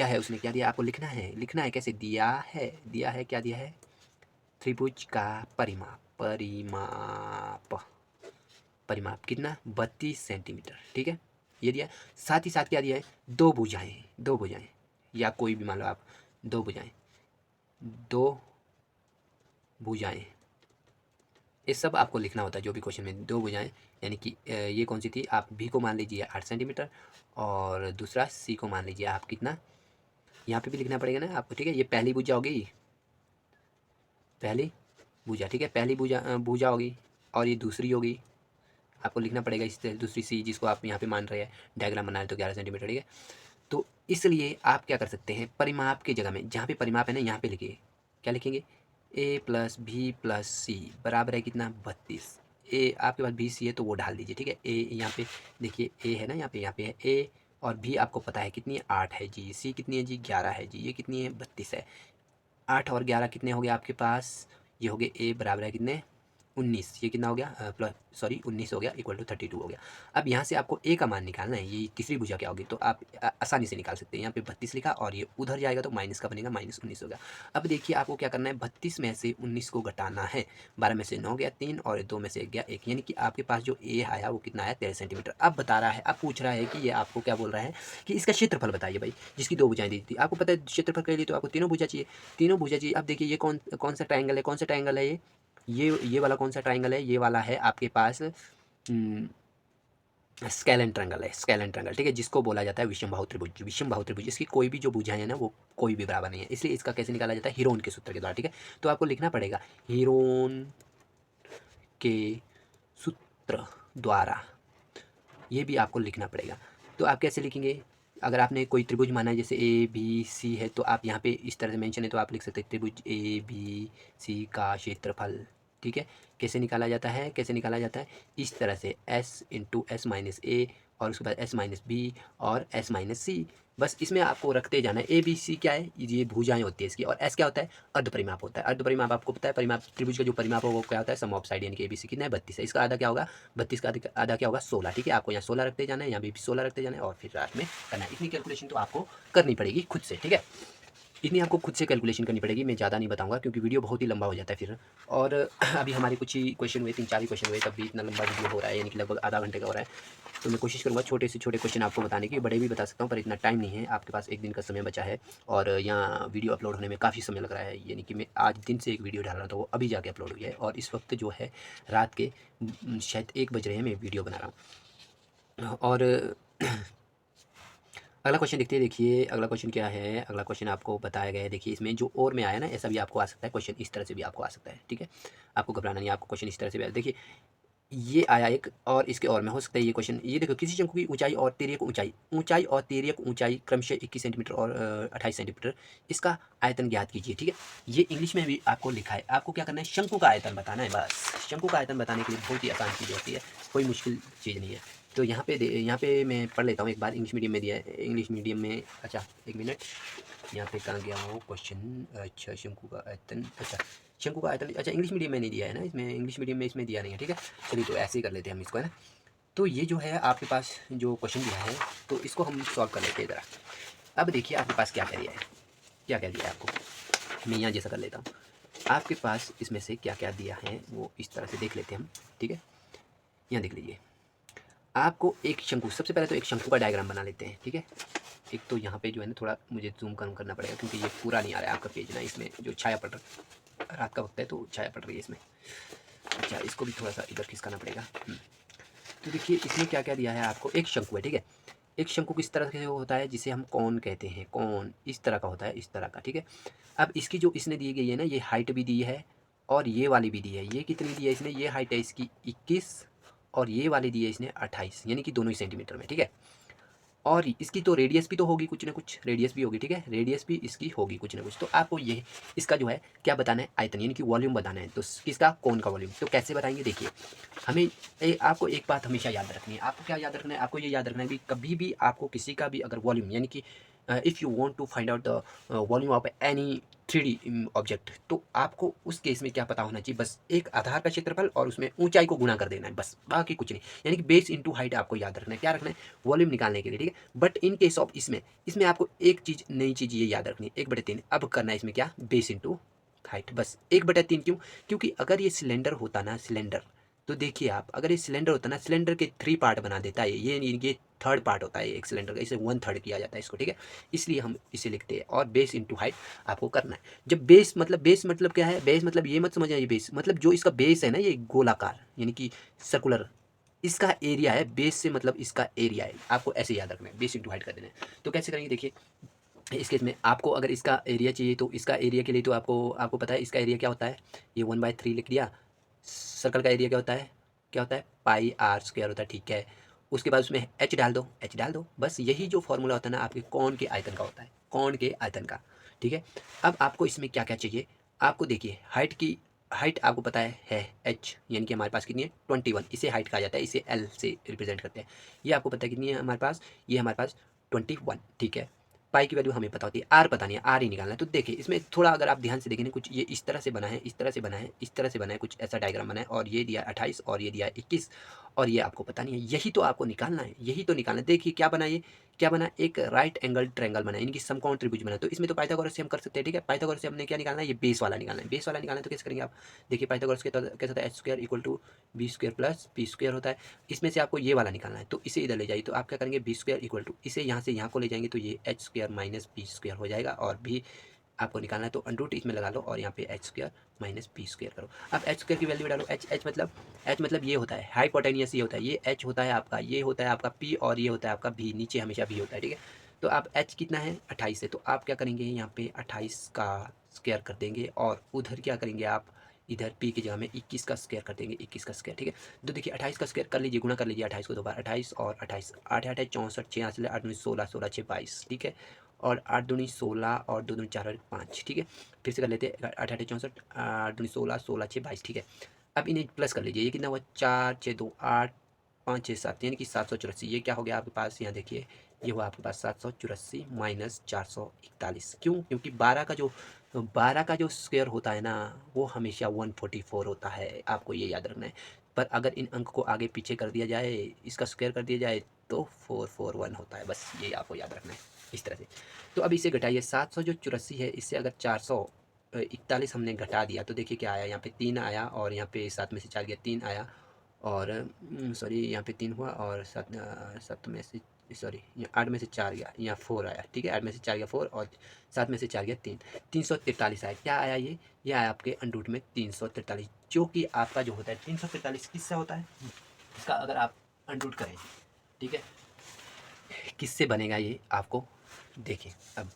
है, उसने क्या दिया, आपको लिखना है, लिखना है कैसे, दिया है क्या दिया है, त्रिभुज का परिमाप, परिमाप कितना, 32 सेंटीमीटर, ठीक है, ये दिया। साथ ही साथ क्या दिया है, दो भुजाएं, या कोई भी मान लो आप, दो भुजाएं ये सब आपको लिखना होता है जो भी क्वेश्चन में। दो भुजाएं यानी कि ये कौन सी थी, आप बी को मान लीजिए 8 सेंटीमीटर और दूसरा सी को मान लीजिए आप कितना, यहाँ पे भी लिखना पड़ेगा ना आपको, ठीक है। ये पहली भुजा होगी, पहली भुजा, ठीक है, पहली भुजा भुजा होगी और ये दूसरी होगी, आपको लिखना पड़ेगा इस तरह दूसरी सी जिसको आप यहाँ पे मान रहे हैं, डायग्राम बना रहे तो 11 सेंटीमीटर, ठीक है। तो इसलिए आप क्या कर सकते हैं, परिमाप की जगह में जहाँ पे परिमाप है ना यहाँ पे लिखिए, क्या लिखेंगे, a प्लस भी प्लस सी बराबर है कितना 32। ए आपके पास 20 है तो वो डाल दीजिए, ठीक है। ए यहाँ पे देखिए ए है ना, यहाँ पे है ए और भी आपको पता है कितनी है 8 है जी, सी कितनी है जी 11 है जी, ये कितनी है 32 है। 8 और 11 कितने हो गए आपके पास, ये हो गए ए बराबर है कितने 19, ये कितना हो गया प्लस सॉरी 19 हो गया इक्वल टू 32 हो गया। अब यहाँ से आपको ए का मान निकालना है, ये तीसरी भुजा क्या होगी तो आप आसानी से निकाल सकते हैं। यहाँ पे 32 लिखा और ये उधर जाएगा तो माइनस का बनेगा, -19 हो गया। अब देखिए आपको क्या करना है, 32 में से 19 को घटाना है, 12 में से 9 गया 3 और 2 में से 1 गया 1, यानी कि आपके पास जो ए आया वो कितना आया 13 सेंटीमीटर। अब बता रहा है, अब पूछ रहा है कि ये आपको क्या बोल रहा है कि इसका क्षेत्रफल बताइए भाई, जिसकी दो भुजाएं दी थी। आपको पता है क्षेत्रफल के लिए तो आपको तीनों भुजा चाहिए, तीनों भुजा चाहिए। अब देखिए ये कौन सा ट्राइंगल है, कौन सा ट्राइंगल है ये वाला कौन सा ट्राइंगल है, ये वाला है आपके पास स्केलन ट्रायंगल है, स्केलन ट्रायंगल, ठीक है, जिसको बोला जाता है विषमबाहु त्रिभुज। विषमबाहु त्रिभुज इसकी कोई भी जो भुजाएं है ना वो कोई भी बराबर नहीं है, इसलिए इसका कैसे निकाला जाता है, हीरोन के सूत्र के द्वारा, ठीक है। तो आपको लिखना पड़ेगा हीरोन के सूत्र द्वारा, ये भी आपको लिखना पड़ेगा। तो आप कैसे लिखेंगे, अगर आपने कोई त्रिभुज माना है जैसे ए बी सी है तो आप यहाँ पे इस तरह से मेंशन है तो आप लिख सकते हैं त्रिभुज ए बी सी का क्षेत्रफल, ठीक है। कैसे निकाला जाता है, कैसे निकाला जाता है, इस तरह से s इंटू एस माइनस ए और उसके बाद s माइनस बी और s माइनस सी, बस इसमें आपको रखते जाना है। ए बी सी क्या है, ये भुजाएं होती है इसकी, और s क्या होता है, अर्ध परिमाप होता है। अर्ध परिमाप आपको पता है, परिमाप त्रिभुज का जो परिमाप होगा वो क्या होता है, सम ऑफ साइड, यानी कि ए बी सी कितना है 32 है, इसका आधा क्या होगा 32 का आधा क्या होगा 16, ठीक है। आपको यहाँ 16 रखते जाना है, यहाँ भी 16 रखते जाना है और फिर रात में करना है। इतनी कैलकुलेशन तो आपको करनी पड़ेगी खुद से, ठीक है, इतनी आपको खुद से कैलकुलेशन करनी पड़ेगी, मैं ज़्यादा नहीं बताऊंगा क्योंकि वीडियो बहुत ही लंबा हो जाता है फिर। और अभी हमारे कुछ ही क्वेश्चन हुए, 3-4 ही क्वेश्चन हुए, तब भी इतना लंबा वीडियो हो रहा है, यानी कि लगभग आधा घंटे का हो रहा है। तो मैं कोशिश करूँगा छोटे से छोटे क्वेश्चन आपको बताने की, बड़े भी बता सकता हूँ पर इतना टाइम नहीं है, आपके पास एक दिन का समय बचा है और यहाँ वीडियो अपलोड होने में काफ़ी समय लग रहा है, यानी कि मैं आज दिन से एक वीडियो डाल रहा था वो अभी जाके अपलोड हुई है और इस वक्त जो है रात के शायद 1 बज रहे हैं, मैं वीडियो बना रहा हूँ। और अगला क्वेश्चन देखते हैं, देखिए अगला क्वेश्चन क्या है, अगला क्वेश्चन आपको बताया गया है, देखिए इसमें जो और में आया ना ऐसा भी आपको आ सकता है क्वेश्चन, इस तरह से भी आपको आ सकता है, ठीक है, आपको घबराना नहीं, आपको क्वेश्चन इस तरह से भी आया। देखिए ये आया एक और इसके और में हो सकता है ये क्वेश्चन, ये देखो किसी शंकु की ऊंचाई और तिर्यक ऊंचाई और तिर्यक ऊंचाई क्रमशः 21 सेंटीमीटर और 28 सेंटीमीटर, इसका आयतन ज्ञात कीजिए, ठीक है। ये इंग्लिश में भी आपको लिखा है, आपको क्या करना है शंकु का आयतन बताना है, बस शंकु का आयतन बताने के लिए बहुत ही आसान चीज़ होती है, कोई मुश्किल चीज़ नहीं है। तो यहाँ पे मैं पढ़ लेता हूँ एक बार, इंग्लिश मीडियम में दिया है, इंग्लिश मीडियम में, अच्छा एक मिनट, यहाँ पे कहाँ गया वो क्वेश्चन, अच्छा शंकु का आयतन, अच्छा शंकु का आयतन, अच्छा इंग्लिश मीडियम में नहीं दिया है ना, इसमें इंग्लिश मीडियम में इसमें दिया नहीं है, ठीक है। चलिए तो ऐसे ही कर लेते हैं हम इसको, है ना। तो ये जो है आपके पास जो क्वेश्चन दिया है तो इसको हम सॉल्व कर लेते हैं ज़रा। अब देखिए आपके पास क्या कह दिया है, क्या कह दिया है आपको, मैं यहाँ जैसा कर लेता हूँ, आपके पास इसमें से क्या क्या दिया है वो इस तरह से देख लेते हैं हम, ठीक है। यहाँ देख लीजिए, आपको एक शंकु, सबसे पहले तो एक शंकु का डायग्राम बना लेते हैं, ठीक है। एक तो यहाँ पे जो है ना थोड़ा मुझे जूम कम करना पड़ेगा क्योंकि ये पूरा नहीं आ रहा है आपका पेज ना, इसमें जो छाया पड़ रहा है, रात का वक्त है तो छाया पड़ रही है इसमें, अच्छा इसको भी थोड़ा सा इधर खिसकाना पड़ेगा। तो देखिए इसमें क्या क्या दिया है आपको, एक शंकु है, ठीक है। एक शंकु किस तरह से होता है, जिसे हम कौन कहते हैं, कौन इस तरह का होता है, इस तरह का, ठीक है। अब इसकी जो इसने दी गई है ना, ये हाइट भी दी है और ये वाली भी दी है, ये कितनी दी है इसने, ये हाइट है इसकी 21 और ये वाली दी है इसने 28, यानी कि दोनों ही सेंटीमीटर में, ठीक है। और इसकी तो रेडियस भी तो होगी, कुछ ना कुछ रेडियस भी होगी, ठीक है, रेडियस भी इसकी होगी कुछ ना कुछ। तो आपको ये इसका जो है क्या बताना है, आयतन यानी कि वॉल्यूम बताना है, तो किसका, कौन का वॉल्यूम। तो कैसे बताएंगे, देखिए हमें आपको एक बात हमेशा याद रखनी है, आपको क्या याद रखना है, आपको ये याद रखना है कि कभी भी आपको किसी का भी अगर वॉल्यूम यानी कि if you want to find out the volume of any 3D object, तो आपको उस केस में क्या पता होना चाहिए, बस एक आधार का क्षेत्रफल और उसमें ऊंचाई को गुणा कर देना है, बस बाकी कुछ नहीं, यानी कि बेस इंटू हाइट आपको याद रखना है, क्या रखना है, वॉल्यूम निकालने के लिए, ठीक है। बट इन केस ऑफ इसमें आपको एक चीज़ नई चीज़ ये याद रखनी है, 1/3, अब करना है इसमें क्या, बेस इंटू हाइट, बस 1/3 क्यों, क्योंकि अगर ये सिलेंडर होता ना, सिलेंडर तो देखिए आप, अगर ये सिलेंडर होता है ना, सिलेंडर के 3 पार्ट बना देता है ये थर्ड पार्ट होता है एक सिलेंडर का, इसे 1/3 किया जाता है इसको, ठीक है। इसलिए हम इसे लिखते हैं। और बेस इंटू हाइट आपको करना है। जब बेस मतलब क्या है, बेस मतलब ये मत समझना, ये बेस मतलब जो इसका बेस है ना, ये गोलाकार यानी कि सर्कुलर, इसका एरिया है। बेस से मतलब इसका एरिया है, आपको ऐसे याद रखना है, बेस इंटू हाइट कर देना है। तो कैसे करेंगे देखिए, इस केस में आपको अगर इसका एरिया चाहिए तो इसका एरिया के लिए तो आपको आपको पता है इसका एरिया क्या होता है, ये 1/3 लिख दिया। सर्कल का एरिया क्या होता है, क्या होता है, पाई आर स्क्वायर होता है, ठीक है। उसके बाद उसमें एच डाल दो, एच डाल दो, बस यही जो फॉर्मूला होता है ना आपके कौन के आयतन का होता है, कौन के आयतन का, ठीक है। अब आपको इसमें क्या क्या चाहिए, आपको देखिए हाइट आपको पता है एच, यानी कि हमारे पास कितनी है 21, इसे हाइट कहा जाता है, इसे एल से रिप्रेजेंट करते हैं। ये आपको पता है कितनी है हमारे पास, ये हमारे पास 21, ठीक है। पाई की वैल्यू हमें पता होती है, आर पता नहीं है, आर ही निकालना है। तो देखिए इसमें थोड़ा अगर आप ध्यान से देखें ना, कुछ ये इस तरह से बना है, इस तरह से बना है, इस तरह से बना है, कुछ ऐसा डायग्राम बना है, और ये दिया 28 और ये दिया 21, और ये आपको पता नहीं है। यही तो आपको निकालना है, यही तो निकालना है। देखिए क्या बना, ये क्या बना, एक राइट एंगल ट्रायंगल बना, इनकी समकोण त्रिभुज बना। तो इसमें तो पाइथागोरस से हम कर सकते हैं, ठीक है। पाइथागोरस से हमने क्या निकालना है, ये बेस वाला निकालना है। बेस वाला निकालना है तो कैसे करेंगे आप, देखिए पाइथागोरस के तो कैसा होता है, h square equal to b square plus p square होता है। इसमें से आपको ये वाला निकालना है, तो इसे इधर ले जाइए, तो आप क्या करेंगे, बी स्क्वायर इक्वल टू, इसे यहाँ से यहाँ को ले जाएंगे तो ये h square minus b square हो जाएगा, और भी आपको निकालना है तो अंडरूट इसमें लगा लो, और यहाँ पे h square minus b square करो। अब एच स्क्वायर की वैल्यू डालो, एच मतलब ये होता है हाइपोटेनियस, ये होता है, ये एच होता है आपका, ये होता है आपका पी, और ये होता है आपका भी, नीचे हमेशा भी होता है, ठीक है। तो आप एच कितना है 28 है, तो आप क्या करेंगे, यहाँ पे 28 का स्क्वायर कर देंगे, और उधर क्या करेंगे आप, इधर पी की जगह में 21 का स्क्वायर कर देंगे, 21 का स्क्वायर, ठीक है। तो देखिए 28 का स्क्वायर कर लीजिए, गुणा कर लीजिए 28 को 2 बार, 28 और 28, 8 8 64, 6 8 8 19 16, 16 6 22, ठीक है। और 8 दूनी 16 और 2 दूनी 4 और 5, ठीक है। फिर से कर लेते हैं, 8 8 64, 8 दूनी 16, 16 6 22, ठीक है। अब इन्हें प्लस कर लीजिए, ये कितना हुआ, 4 6 2 8 5 6 7, यानी कि 784। ये क्या हो गया आपके पास, यहाँ देखिए ये हुआ आपके पास 784 माइनस 441। क्यों, क्योंकि 12 का जो स्क्वायर होता है ना, वो हमेशा 144 होता है, आपको ये याद रखना है। पर अगर इन अंक को आगे पीछे कर दिया जाए, इसका स्क्वायर कर दिया जाए, तो 441 होता है, बस ये आपको याद रखना है इस तरह से। तो अब इसे घटाइए, 784 है, इससे अगर 441 हमने घटा दिया तो देखिए क्या आया, यहाँ पे 3 आया, और यहाँ पे 7 में से 4 गया, 3 आया, और सॉरी यहाँ पे 3 हुआ, और 7 में से सॉरी 8 में से 4 गया, यहाँ 4 आया, ठीक है। 8 में से 4 गया 4, और 7 में से 4 गया 3, 343 आया। क्या आया ये आया आपके अंडरूट में 343, जो कि आपका जो होता है 343 किससे होता है, इसका अगर आप अंडरूट करें, ठीक है, किससे बनेगा ये आपको देखिए। अब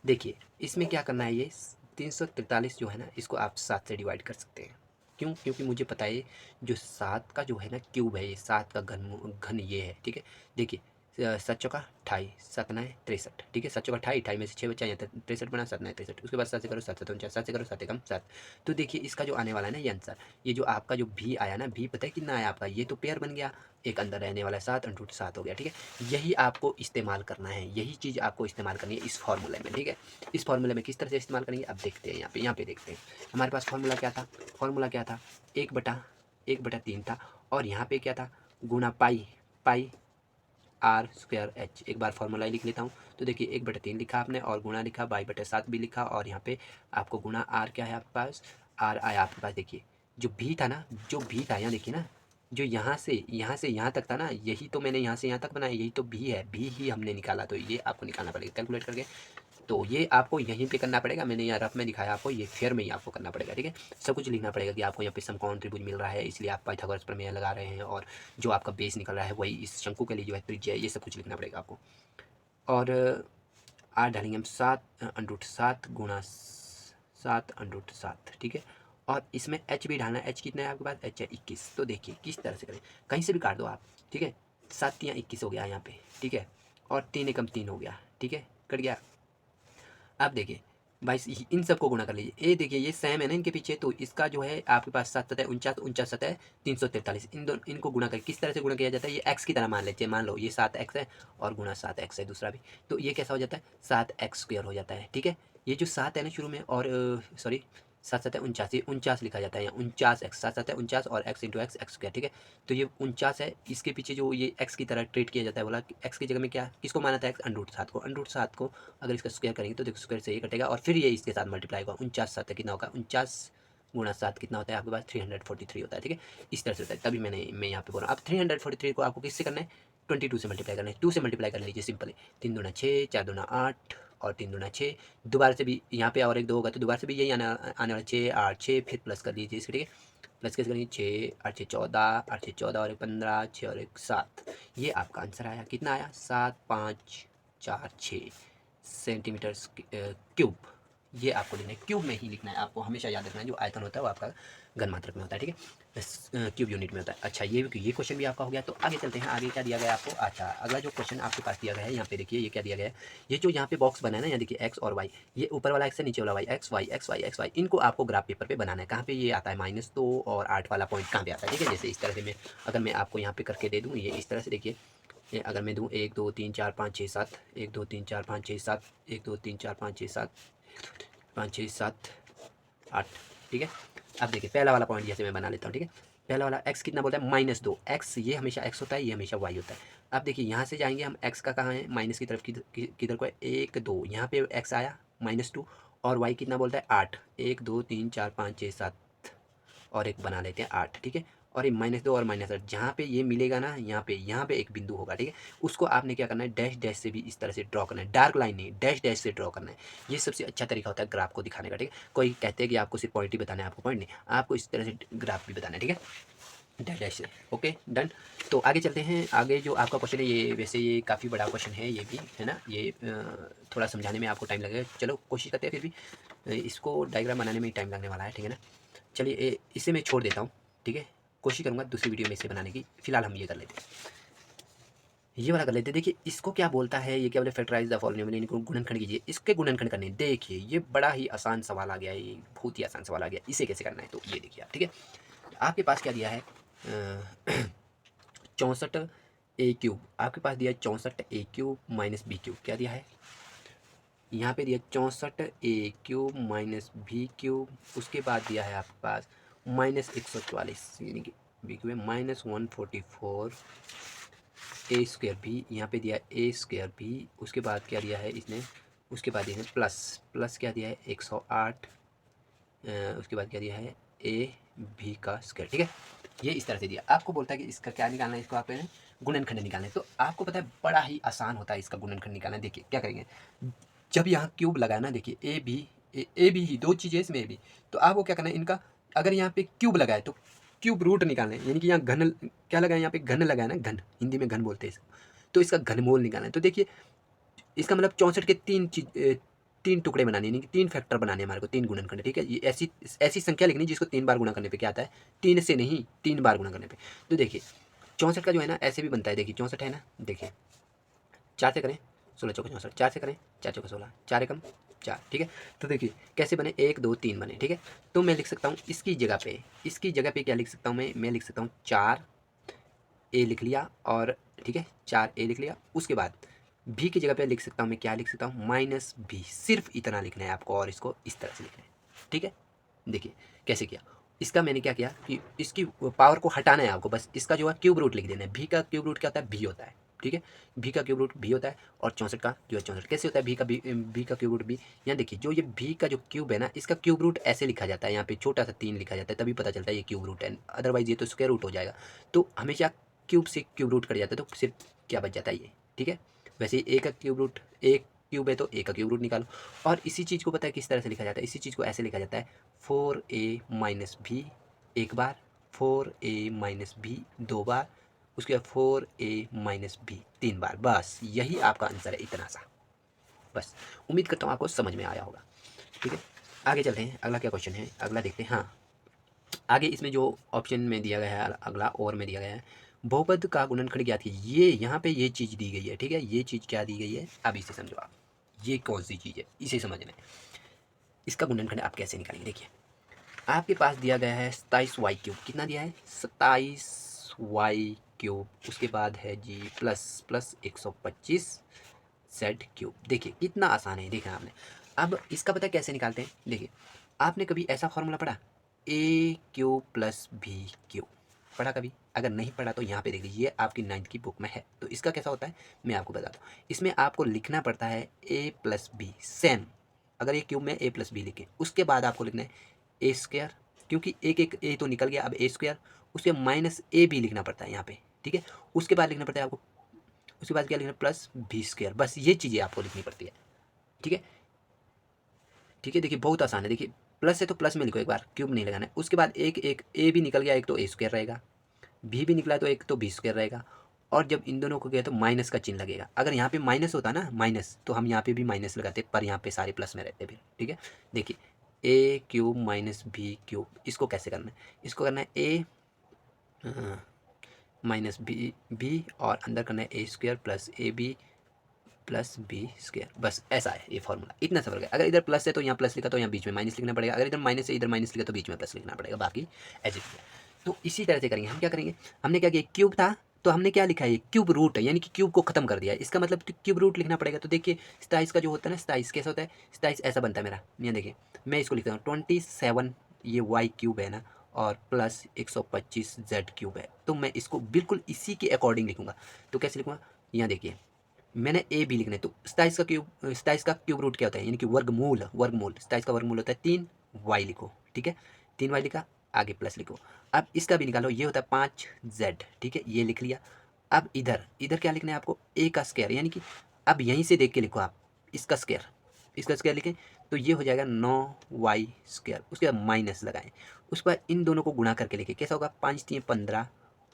देखिए इसमें क्या करना है, ये 343 जो है ना, इसको आप 7 से डिवाइड कर सकते हैं। क्यों, क्योंकि मुझे पता है जो 7 का जो है ना क्यूब है, ये 7 का घन ये है, ठीक है। देखिए 7 चौका 28, 7 9 63, ठीक है। 7 चौका 28, 28 में से 6 बचा, यहाँ 63 बना, 7 9 63, उसके बाद 7 से करो 7 7 49, 7 से करो 7 एकम 7। तो देखिए इसका जो आने वाला है ना ये आंसर, ये जो आपका जो भी आया ना, भी पता है कितना आया आपका, ये तो पेयर बन गया, एक अंदर रहने वाला 7 अंडरूट 7 हो गया, ठीक है। यही आपको इस्तेमाल करना है, यही चीज़ आपको इस्तेमाल करनी है इस फॉर्मूले में, ठीक है। इस फॉर्मूले में किस तरह से इस्तेमाल करेंगे अब देखते हैं, यहाँ पे देखते हैं हमारे पास फॉर्मूला क्या था, फॉर्मूला क्या था, 1/3 था, और यहाँ पे क्या था, गुणा पाई, पाई आर स्क्वायर एच। एक बार फॉर्मूला लिख लेता हूँ, तो देखिए 1/3 लिखा आपने, और गुणा लिखा, 22/7 भी लिखा, और यहाँ पे आपको गुणा आर क्या है आपके पास, आर आया आपके पास, देखिए जो भी था ना, जो भी था यहाँ देखिए ना, जो यहाँ से यहाँ तक था ना, यही तो मैंने यहाँ से यहाँ तक बनाया, यही तो भी है, भी ही हमने निकाला, तो ये आपको निकालना पड़ेगा कैलकुलेट करके। तो ये आपको यहीं पे करना पड़ेगा, मैंने यहाँ रफ में दिखाया आपको, ये फेयर में ही आपको करना पड़ेगा, ठीक है। सब कुछ लिखना पड़ेगा कि आपको यहाँ पे समकोण त्रिभुज मिल रहा है, इसलिए आप पाइथागोरस प्रमेय लगा रहे हैं, और जो आपका बेस निकल रहा है वही इस शंकु के लिए जो है त्रिज्या है, ये सब कुछ लिखना पड़ेगा आपको। और आर डालेंगे हम 7 √7 गुणा 7 √7, ठीक है। और इसमें एच भी डालना है, एच कितना है आपके पास, एच है 21। तो देखिए किस तरह से करें, कहीं से भी काट दो आप, ठीक है। 7 3 21 हो गया यहाँ पे, ठीक है, और 3 एकम 3 हो गया, ठीक है, कट गया। अब देखिए 22, इन सबको गुणा कर लीजिए, ये देखिए ये सेम है ना इनके पीछे, तो इसका जो है आपके पास 7 7 49, 49 7 343, इन दोनों इनको गुणा कर, किस तरह से गुणा किया जाता है, ये x की तरह मान लेते हैं, मान लो ये 7x है, और गुणा 7x है दूसरा भी, तो ये कैसा हो जाता है 7x² हो जाता है, ठीक है। ये जो 7 है ना शुरू में, और सॉरी 7 7 49, ये 49 लिखा जाता है यहाँ, 49x, 7 7 49, और x इंटू एक्स x², ठीक है। तो ये 49 है, इसके पीछे जो ये x की तरह ट्रीट किया जाता है, बोला x की जगह में क्या किसको माना था, x √7 को, √7 को अगर इसका स्क्वायर करेंगे तो देखो स्क्वायर से ये कटेगा, और फिर ये इसके साथ मल्टीप्लाई होगा, 49 7 कितना होगा 49 गुणा 7 कितना होता है आपके पास 343 होता है, ठीक है। इस तरह से होता है, तभी मैं यहाँ पे बोल रहा हूँ। अब 343 को आपको किससे करना है, 22 से मल्टीप्लाई करना है। 2 से मल्टीप्लाई कर लीजिए सिंपल है। 3 दूना 6, 4 दूना 8 और 3 दूना 6। दोबारा से भी यहाँ पे और एक 2 होगा तो दोबारा से भी यही आने वाला 6 8 6, फिर प्लस कर लीजिए इसके, ठीक है। प्लस कैसे करेंगे, 6 8 6 14, 8 6 14 और 1 15, 6 और 1 7। ये आपका आंसर आया, कितना आया 7 5 4 6 सेंटीमीटर क्यूब। ये आपको लिखना है, क्यूब में ही लिखना है, आपको हमेशा याद रखना है। जो आयतन होता है वो आपका घनमात्रक में होता है, ठीक है, क्यूब यूनिट में होता है। अच्छा, ये क्वेश्चन भी आपका हो गया। तो आगे चलते हैं, आगे क्या दिया गया है आपको। अच्छा, अगला जो क्वेश्चन आपके पास दिया गया है, यहाँ पे देखिए ये क्या दिया गया है। ये जो यहाँ पे बॉक्स बना है ना, यहाँ देखिए एक्स और वाई, ये ऊपर वाला एक्स है, नीचे वाला y, x y x y x y, इनको आपको ग्राफ पेपर पे बनाना है। कहाँ पे ये आता है, -2 और 8 वाला पॉइंट कहाँ पे आता है, ठीक है। जैसे इस तरह से अगर मैं आपको यहाँ पे करके दे दूँ, ये इस तरह से देखिए, ये अगर मैं दूँ 1 2 3 4 5 6 7, 1 2 3 4 5 6 7, 1 2 3 4 5 6 7, 5 6 7 8, ठीक है। अब देखिए पहला वाला पॉइंट जैसे मैं बना लेता हूँ, ठीक है। पहला वाला एक्स कितना बोलता है, -2, एक्स ये हमेशा एक्स होता है, ये हमेशा वाई होता है। अब देखिए यहाँ से जाएंगे हम, एक्स का कहाँ है, माइनस की तरफ, किधर को है, 1 2, यहाँ पे एक्स आया -2 और वाई कितना बोलता है 8, 1 2 3 4 5 6 7 और एक बना लेते हैं 8, ठीक है। और ये -2 और -8 जहाँ पे ये मिलेगा ना, यहाँ पे एक बिंदु होगा, ठीक है। उसको आपने क्या करना है, डैश डैश से भी इस तरह से ड्रॉ करना है, डार्क लाइन नहीं, डैश डैश से ड्रॉ करना है। ये सबसे अच्छा तरीका होता है ग्राफ को दिखाने का, ठीक है। कोई कहते हैं कि आपको सिर्फ पॉइंट ही बताना है, आपको पॉइंट नहीं, आपको इस तरह से ग्राफ भी बताना है, ठीक है, डैश डैश से। Okay done. तो आगे चलते हैं। आगे जो आपका क्वेश्चन है, ये वैसे ये काफ़ी बड़ा क्वेश्चन है, ये भी है ना, ये थोड़ा समझाने में आपको टाइम लगेगा। चलो कोशिश करते हैं, फिर भी इसको डायग्राम बनाने में टाइम लगने वाला है, ठीक है ना। चलिए इसे मैं छोड़ देता हूँ, ठीक है। कोशिश करूँगा दूसरी वीडियो में इसे बनाने की। फिलहाल हम ये कर लेते हैं, ये वाला कर लेते हैं। देखिए इसको क्या बोलता है, ये क्या बोले, फैक्टराइज द फॉलोइंग, इनको गुणनखंड कीजिए। इसके गुणनखंड करने, देखिए ये बड़ा ही आसान सवाल आ गया है, ये बहुत ही आसान सवाल आ गया। इसे कैसे करना है, तो ये देखिए आप, ठीक है। आपके पास क्या दिया है, 64a³ आपके पास दिया है, 64a³ - b³ क्या दिया है, यहाँ पे दिया 64a³ - b³। उसके बाद दिया है आपके पास -144, यानी कि b³ है -144 a² भी, यहाँ पे दिया a² भी। उसके बाद क्या दिया है इसने, उसके बाद दिया है प्लस क्या दिया है 108, उसके बाद क्या दिया है a² ठीक है। ये इस तरह से दिया, आपको बोलता है कि इसका क्या निकालना है, इसको आप गुणनखंड निकालना है। तो आपको पता है बड़ा ही आसान होता है इसका गुणनखंड निकालना। देखिए क्या करेंगे, जब यहाँ क्यूब लगाया ना, देखिए ए बी ही दो चीज़ें इसमें, ए बी, तो आपको क्या करना है, इनका अगर यहाँ पे क्यूब लगाए तो क्यूब रूट निकालना है, यानी कि यहाँ घन क्या लगाए, यहाँ पे घन लगाया ना, घन हिंदी में घन बोलते हैं इसको, तो इसका घनमूल निकालना है। तो देखिए इसका मतलब 64 के तीन टुकड़े बनाने, यानी कि 3 फैक्टर बनाने हमारे को, 3 गुणनखंड, ठीक है। ये ऐसी संख्या लिखनी जिसको 3 बार गुणा करने पे क्या आता है, 3 से नहीं 3 बार गुणा करने पे। तो देखिए 64 का जो है ना ऐसे भी बनता है, देखिए 64 है ना, देखिए 4 से करें 16 चौके 64, 4 से करें 4 चौके 16, 4 एकम 4, ठीक है। तो देखिए कैसे बने, 1 2 3 बने, ठीक है। तो मैं लिख सकता हूँ इसकी जगह पे क्या लिख सकता हूँ, मैं लिख सकता हूँ 4a लिख लिया, और ठीक है 4a लिख लिया। उसके बाद b की जगह पे लिख सकता हूँ, मैं क्या लिख सकता हूँ, -b, सिर्फ इतना लिखना है आपको, और इसको इस तरह से लिखना है, ठीक है। देखिए कैसे किया, इसका मैंने क्या किया कि इसकी पावर को हटाना है आपको, बस इसका जो है क्यूब रूट लिख देना है। भी का क्यूब रूट क्या होता है, भी होता है, ठीक है। भी का क्यूब रूट भी होता है, और 64 का जो है 64 कैसे होता है, भी का क्यूब रूट भी। यहाँ देखिए जो ये भी का जो क्यूब है ना, इसका क्यूब रूट ऐसे लिखा जाता है, यहाँ पे छोटा सा 3 लिखा जाता है, तभी पता चलता है ये क्यूब रूट है, अदरवाइज ये तो स्क्वायर रूट हो जाएगा। तो हमेशा क्यूब से क्यूब रूट कट जाता है, तो सिर्फ क्या बच जाता है ये, ठीक है। वैसे ए का क्यूब रूट, एक क्यूब है तो ए का क्यूब रूट निकालो। और इसी चीज़ को पता है किस तरह से लिखा जाता है, इसी चीज़ को ऐसे लिखा जाता है 4a - b एक बार, 4a - b 2 बार, उसके बाद 4a - b 3 बार। बस यही आपका आंसर है, इतना सा बस। उम्मीद करता हूँ आपको समझ में आया होगा, ठीक है। आगे चलते हैं, अगला क्या क्वेश्चन है, अगला देखते हैं। हाँ आगे इसमें जो ऑप्शन में दिया गया है, अगला और में दिया गया है, बहुपद का गुणनखंड ज्ञात कीजिए। ये यहाँ पे ये चीज़ दी गई है, ठीक है। ये चीज़ क्या दी गई है, अब इसे समझो आप, ये कौन सी चीज़ है इसे समझना है। इसका गुणनखंड आप कैसे निकालेंगे, देखिए आपके पास दिया गया है 27y³, कितना दिया है 27y³। उसके बाद है जी प्लस 125z³। देखिए कितना आसान है, देखा आपने। अब इसका पता कैसे निकालते हैं, देखिए आपने कभी ऐसा फॉर्मूला पढ़ा, a³ + b³ पढ़ा कभी? अगर नहीं पढ़ा तो यहाँ पे देख लीजिए, आपकी 9th की बुक में है। तो इसका कैसा होता है मैं आपको बताता हूँ। इसमें आपको लिखना पड़ता है a + b सेम, अगर ये क्यूब में a + b लिखें, उसके बाद आपको लिखना है a² क्योंकि एक एक ए तो निकल गया, अब ए स्क्वायर, उसके माइनस ए भी लिखना पड़ता है यहाँ पे, ठीक है। उसके बाद लिखना पड़ता है आपको, उसके बाद क्या लिखना प्लस बी स्क्वायर, बस ये चीज़ें आपको लिखनी पड़ती है, ठीक है। ठीक है, देखिए बहुत आसान है, देखिए प्लस है तो प्लस में लिखो एक बार, क्यूब नहीं लगाना है। उसके बाद एक एक ए भी निकल गया, एक तो ए स्क्वायर रहेगा, बी भी निकला तो एक तो बी स्क्वायर रहेगा, और जब इन दोनों को गया तो माइनस का चिन्ह लगेगा। अगर यहाँ पे माइनस होता ना माइनस, तो हम यहाँ पे भी माइनस लगाते, पर यहाँ पे सारे प्लस में रहते फिर, ठीक है। देखिए ए क्यूब माइनस बी क्यूब, इसको कैसे करना है, इसको करना है ए माइनस बी बी, और अंदर करना है A square plus A B plus B square, बस ऐसा है ये फॉर्मूला, इतना सा फर्क है। अगर इधर प्लस है तो यहाँ प्लस लिखा तो यहाँ बीच में माइनस लिखना पड़ेगा, अगर इधर माइनस है इधर माइनस लिखा तो बीच में प्लस लिखना पड़ेगा, बाकी ऐसे ही है। तो इसी तरह से करेंगे हम, क्या करेंगे, हमने क्या किया, क्यूब था तो हमने क्या लिखा है, क्यूब रूट है, यानी कि क्यूब को खत्म कर दिया, इसका मतलब क्यूब रूट लिखना पड़ेगा। तो देखिए स्टाइस का जो होता है ना, स्टाइस कैसा होता है, स्टाइस ऐसा बनता है मेरा, यहाँ देखिए मैं इसको लिखता हूँ 27, ये वाई क्यूब है ना, और प्लस 125 जेड क्यूब है, तो मैं इसको बिल्कुल इसी के अकॉर्डिंग लिखूंगा। तो कैसे लिखूंगा, यहाँ देखिए मैंने ए भी लिखना है, तो स्टाइस का क्यूब रूट क्या होता है, यानी कि वर्गमूल, वर्गमूल स्टाइस का वर्गमूल होता है 3y लिखो, ठीक है, 3y लिखा, आगे प्लस लिखो। अब इसका भी निकालो, ये होता है 5z, ठीक है, ये लिख लिया। अब इधर इधर क्या लिखना है आपको, ए का स्क्वायर, यानी कि अब यहीं से देख के लिखो आप, इसका स्क्वायर, इसका स्क्वायर लिखें तो ये हो जाएगा 9y स्क्वायर, उसके बाद माइनस लगाएं, उसके बाद इन दोनों को गुणा करके लिखे, कैसा होगा, 5×3 =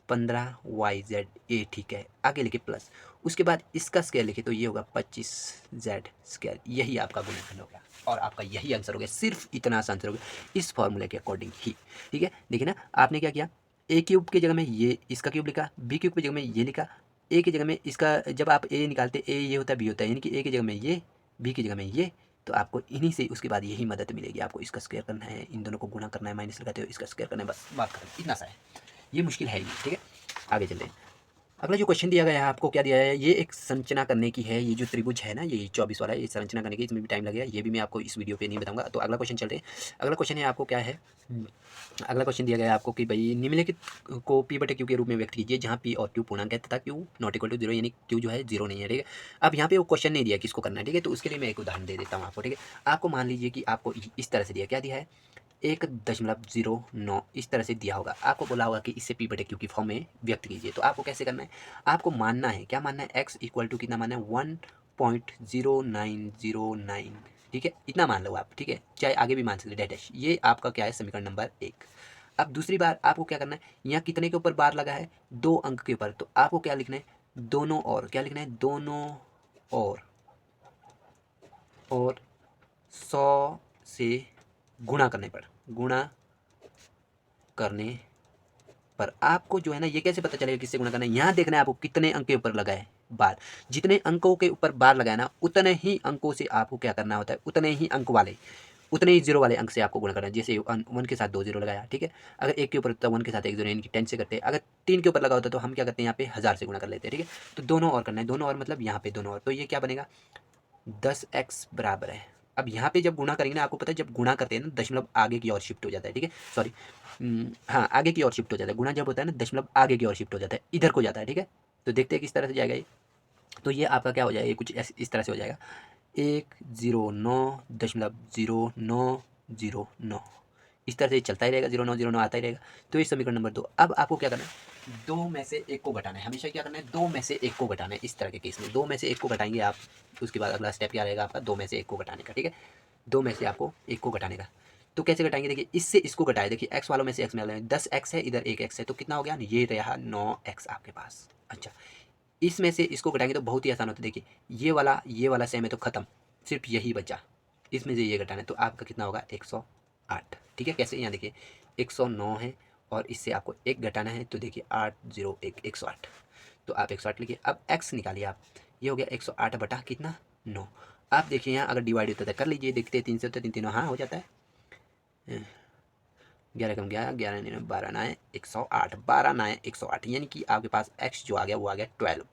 15 y z, ठीक है, आगे लिखे प्लस, उसके बाद इसका स्क्वायर लिखे तो ये होगा 25z स्क्वायर, यही आपका गुणनखंड हो गया और आपका यही आंसर हो गया, सिर्फ इतना सा आंसर हो गया इस फॉर्मूले के अकॉर्डिंग ही, ठीक है। देखिए ना आपने क्या किया, ए क्यूब की जगह में ये इसका क्यूब लिखा, बी क्यूब की जगह में ये लिखा, ए की जगह में इसका, जब आप ए निकालते ए ये होता है बी होता है, यानी कि ए की जगह में ये, बी की जगह में ये, तो आपको इन्हीं से उसके बाद यही मदद मिलेगी, आपको इसका स्क्वायर करना है, इन दोनों को गुणा करना है, माइनस लगाते हो इसका स्क्वायर करना है, बस बात खत्म, इतना सा है, ये मुश्किल है नहीं, ठीक है। आगे चलते हैं, अगला जो क्वेश्चन दिया गया है आपको, क्या दिया है, ये एक संरचना करने की है, ये जो त्रिभुज है ना, ये 24 वाला, ये संरचना करने की, इसमें भी टाइम लगेगा, ये भी मैं आपको इस वीडियो पे नहीं बताऊंगा। तो अगला क्वेश्चन चलते हैं, अगला क्वेश्चन है आपको क्या है, अगला क्वेश्चन दिया गया है आपको कि भाई निम्नलिखित को P/Q के रूप में व्यक्त कीजिए जहाँ P और Q पूर्णांक है तथा Q नॉट इक्वल टू 0, यानी Q जो है 0 नहीं है, ठीक है। अब यहाँ पे वो क्वेश्चन नहीं दिया किसको करना है, ठीक है, तो उसके लिए मैं एक उदाहरण दे देता हूँ आपको, ठीक है। आपको मान लीजिए कि आपको इस तरह से दिया, क्या दिया है, 1.09 इस तरह से दिया होगा, आपको बोला होगा कि इससे P/Q की फॉर्म में व्यक्त कीजिए। तो आपको कैसे करना है, आपको मानना है, क्या मानना है, x इक्वल टू कितना मानना है, 1.0909, ठीक है, इतना मान लो आप, ठीक है, चाहे आगे भी मान सकते डैश डैश, ये आपका क्या है, समीकरण नंबर 1। अब दूसरी बार आपको क्या करना है, यहाँ कितने के ऊपर बार लगा है, 2 अंक के ऊपर, तो आपको क्या लिखना है, दोनों और, क्या लिखना है, दोनों और 100 से गुणा करने पर, गुणा करने पर आपको जो है ना, ये कैसे पता चलेगा किससे गुणा करना है, यहाँ देखना है आपको कितने अंक के ऊपर लगा है बार, जितने अंकों के ऊपर बार लगाए ना, उतने ही अंकों से आपको क्या करना होता है, उतने ही अंक वाले, उतने ही जीरो वाले अंक से आपको गुणा करना है। जैसे 1 के साथ 2 जीरो लगाया, ठीक है, अगर 1 के ऊपर तो 1 के साथ 1 जीरो, यानी कि 10 से करते हैं, अगर 3 के ऊपर लगा होता है तो हम क्या करते हैं, यहाँ पे 1000 से गुणा कर लेते हैं, ठीक है। तो दोनों और करना है, दोनों और मतलब यहाँ पे दोनों और, तो ये क्या बनेगा, 10x बराबर है, अब यहाँ पे जब गुणा करेंगे ना, आपको पता है जब गुणा करते हैं ना, दशमलव आगे की ओर शिफ्ट हो जाता है, ठीक है, सॉरी, हाँ आगे की ओर शिफ्ट हो जाता है, गुणा जब होता है ना, दशमलव आगे की ओर शिफ्ट हो जाता है, इधर को जाता है, ठीक है। तो देखते हैं किस तरह से जाएगा ये, तो ये आपका क्या हो जाएगा, ये कुछ इस तरह से हो जाएगा, 109.0909, इस तरह से चलता ही रहेगा, 0909 आता ही रहेगा। तो ये समीकरण नंबर 2। अब आपको क्या करना है, 2 में से 1 को घटाना है, हमेशा क्या करना है, 2 में से 1 को घटाना है, इस तरह के केस में 2 में से 1 को घटाएंगे आप, उसके बाद अगला स्टेप क्या रहेगा आपका, 2 में से 1 को घटाने का, ठीक है, 2 में से आपको 1 को घटाने का। तो कैसे घटाएंगे, देखिए इससे इसको घटाए, देखिए एक्स वालों में से एक्स में 10x है, इधर 1x है, तो कितना हो गया, ये रहा 9x आपके पास। अच्छा, इसमें से इसको घटाएंगे तो बहुत ही आसान होता है, देखिए ये वाला सेम है तो खत्म, सिर्फ यही बचा, इसमें से ये घटाना है, तो आपका कितना होगा, 108, ठीक है। कैसे, यहाँ देखिए 109 है और इससे आपको 1 घटाना है, तो देखिए 801 108, तो आप 108 लिखिए। अब x निकालिए आप, ये हो गया 108 बटा कितना, 9। आप देखिए यहाँ अगर डिवाइड होता है कर लीजिए, देखते हैं 3 से होता है 3 तीनों, हाँ हो जाता है, 11 कम 11, 11 9 12 9 108, 12 9 108, यानी कि आपके पास x जो आ गया वो आ गया 12।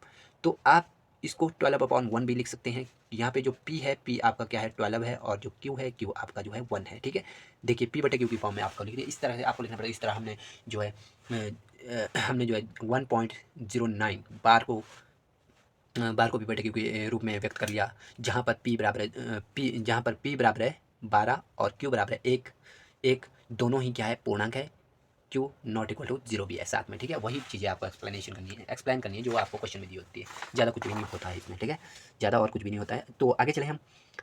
तो आप इसको 12/1 भी लिख सकते हैं, यहाँ पे जो p है, p आपका क्या है, 12 है, और जो q है, q आपका जो है 1 है, ठीक है। देखिए P/Q की फॉर्म में आपको लिख दिया, इस तरह से आपको लिखना पड़ेगा, इस तरह हमने जो है हमने जो है 1.09 बार को P/Q के रूप में व्यक्त कर लिया, जहाँ पर p बराबर है 12 और q बराबर है 1, दोनों ही क्या है, पूर्णांक है, क्यू नॉट इक्वल टू 0 भी है साथ में, ठीक है। वही चीज़ें आपको एक्सप्लेनेशन करनी है, एक्सप्लेन करनी है जो आपको क्वेश्चन में दी होती है, ज़्यादा कुछ भी नहीं होता है इसमें, ठीक है, ज़्यादा और कुछ भी नहीं होता है। तो आगे चले हम,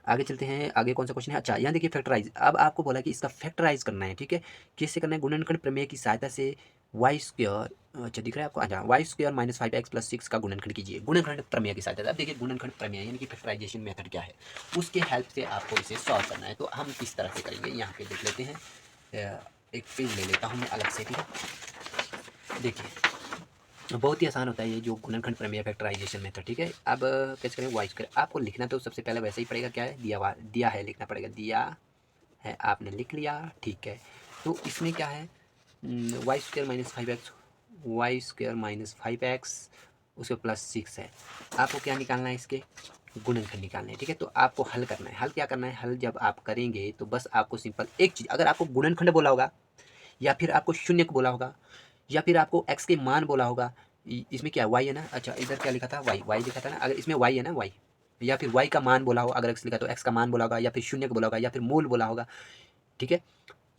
आगे चलते हैं, आगे कौन सा क्वेश्चन है, अच्छा यहाँ देखिए फैक्टराइज। अब आपको बोला कि इसका फैक्टराइज करना है, ठीक है, कैसे करना है, गुणनखंड प्रमेय की सहायता से वाई स्क्वायर, अच्छा दिख रहा है आपको, अच्छा Y square minus 5x plus 6 का गुणनखंड कीजिए, गुणनखंड प्रमेय की सहायता से। अब देखिए गुणनखंड प्रमेय यानी कि फैक्टराइजेशन मेथड क्या है, उसके हेल्प से आपको इसे सॉल्व करना है। तो हम किस तरह से करेंगे यहाँ पे देख लेते हैं, एक पेज ले लेता हूँ मैं अलग से, ठीक है। देखिए बहुत ही आसान होता है ये जो गुणनखंड प्रमेय फैक्टराइजेशन मेथड, ठीक है। अब कैसे करें, वाई स्क्वायर आपको लिखना तो सबसे पहले वैसे ही पड़ेगा, क्या है, दिया है लिखना पड़ेगा, दिया है आपने लिख लिया, ठीक है। तो इसमें क्या है, y square minus 5x, y square minus 5x उसके प्लस 6 है। आपको क्या निकालना है, इसके गुणनखंड निकालना है, ठीक है। तो आपको हल करना है, हल क्या करना है, हल जब आप करेंगे तो बस आपको सिंपल एक चीज़, अगर आपको गुणनखंड बोला होगा या फिर आपको शून्य को बोला होगा या फिर आपको x के मान बोला होगा, इसमें क्या y है ना, अच्छा इधर क्या लिखा था, y लिखा था ना, अगर इसमें y है ना, y या फिर y का मान बोला हो, अगर x लिखा तो x का मान बोला होगा, या फिर शून्य को बोला होगा, या फिर मूल बोला होगा, ठीक है,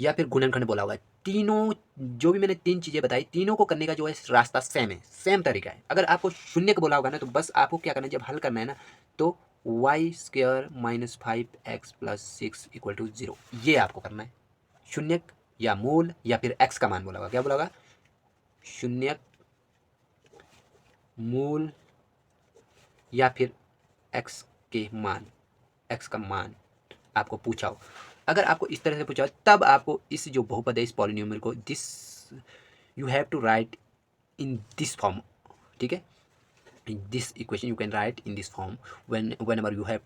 या फिर गुणनखंड बोला होगा। तीनों जो भी मैंने तीन चीज़ें बताई, तीनों को करने का जो है रास्ता सेम है, सेम तरीका है। अगर आपको शून्य को बोला होगा ना, तो बस आपको क्या करना है, जब हल करना है ना, तो y square minus 5x plus 6 equal to 0, ये आपको करना है। शून्य या मूल या फिर x का मान बोला होगा, क्या बोला होगा, शून्य, मूल या फिर x के मान, x का मान आपको पूछा हो। अगर आपको इस तरह से पूछा हो, तब आपको इस जो बहुपद है, इस पॉलिनोमियल को, this you have to write in this form, ठीक है, in this equation you can write in this form whenever you have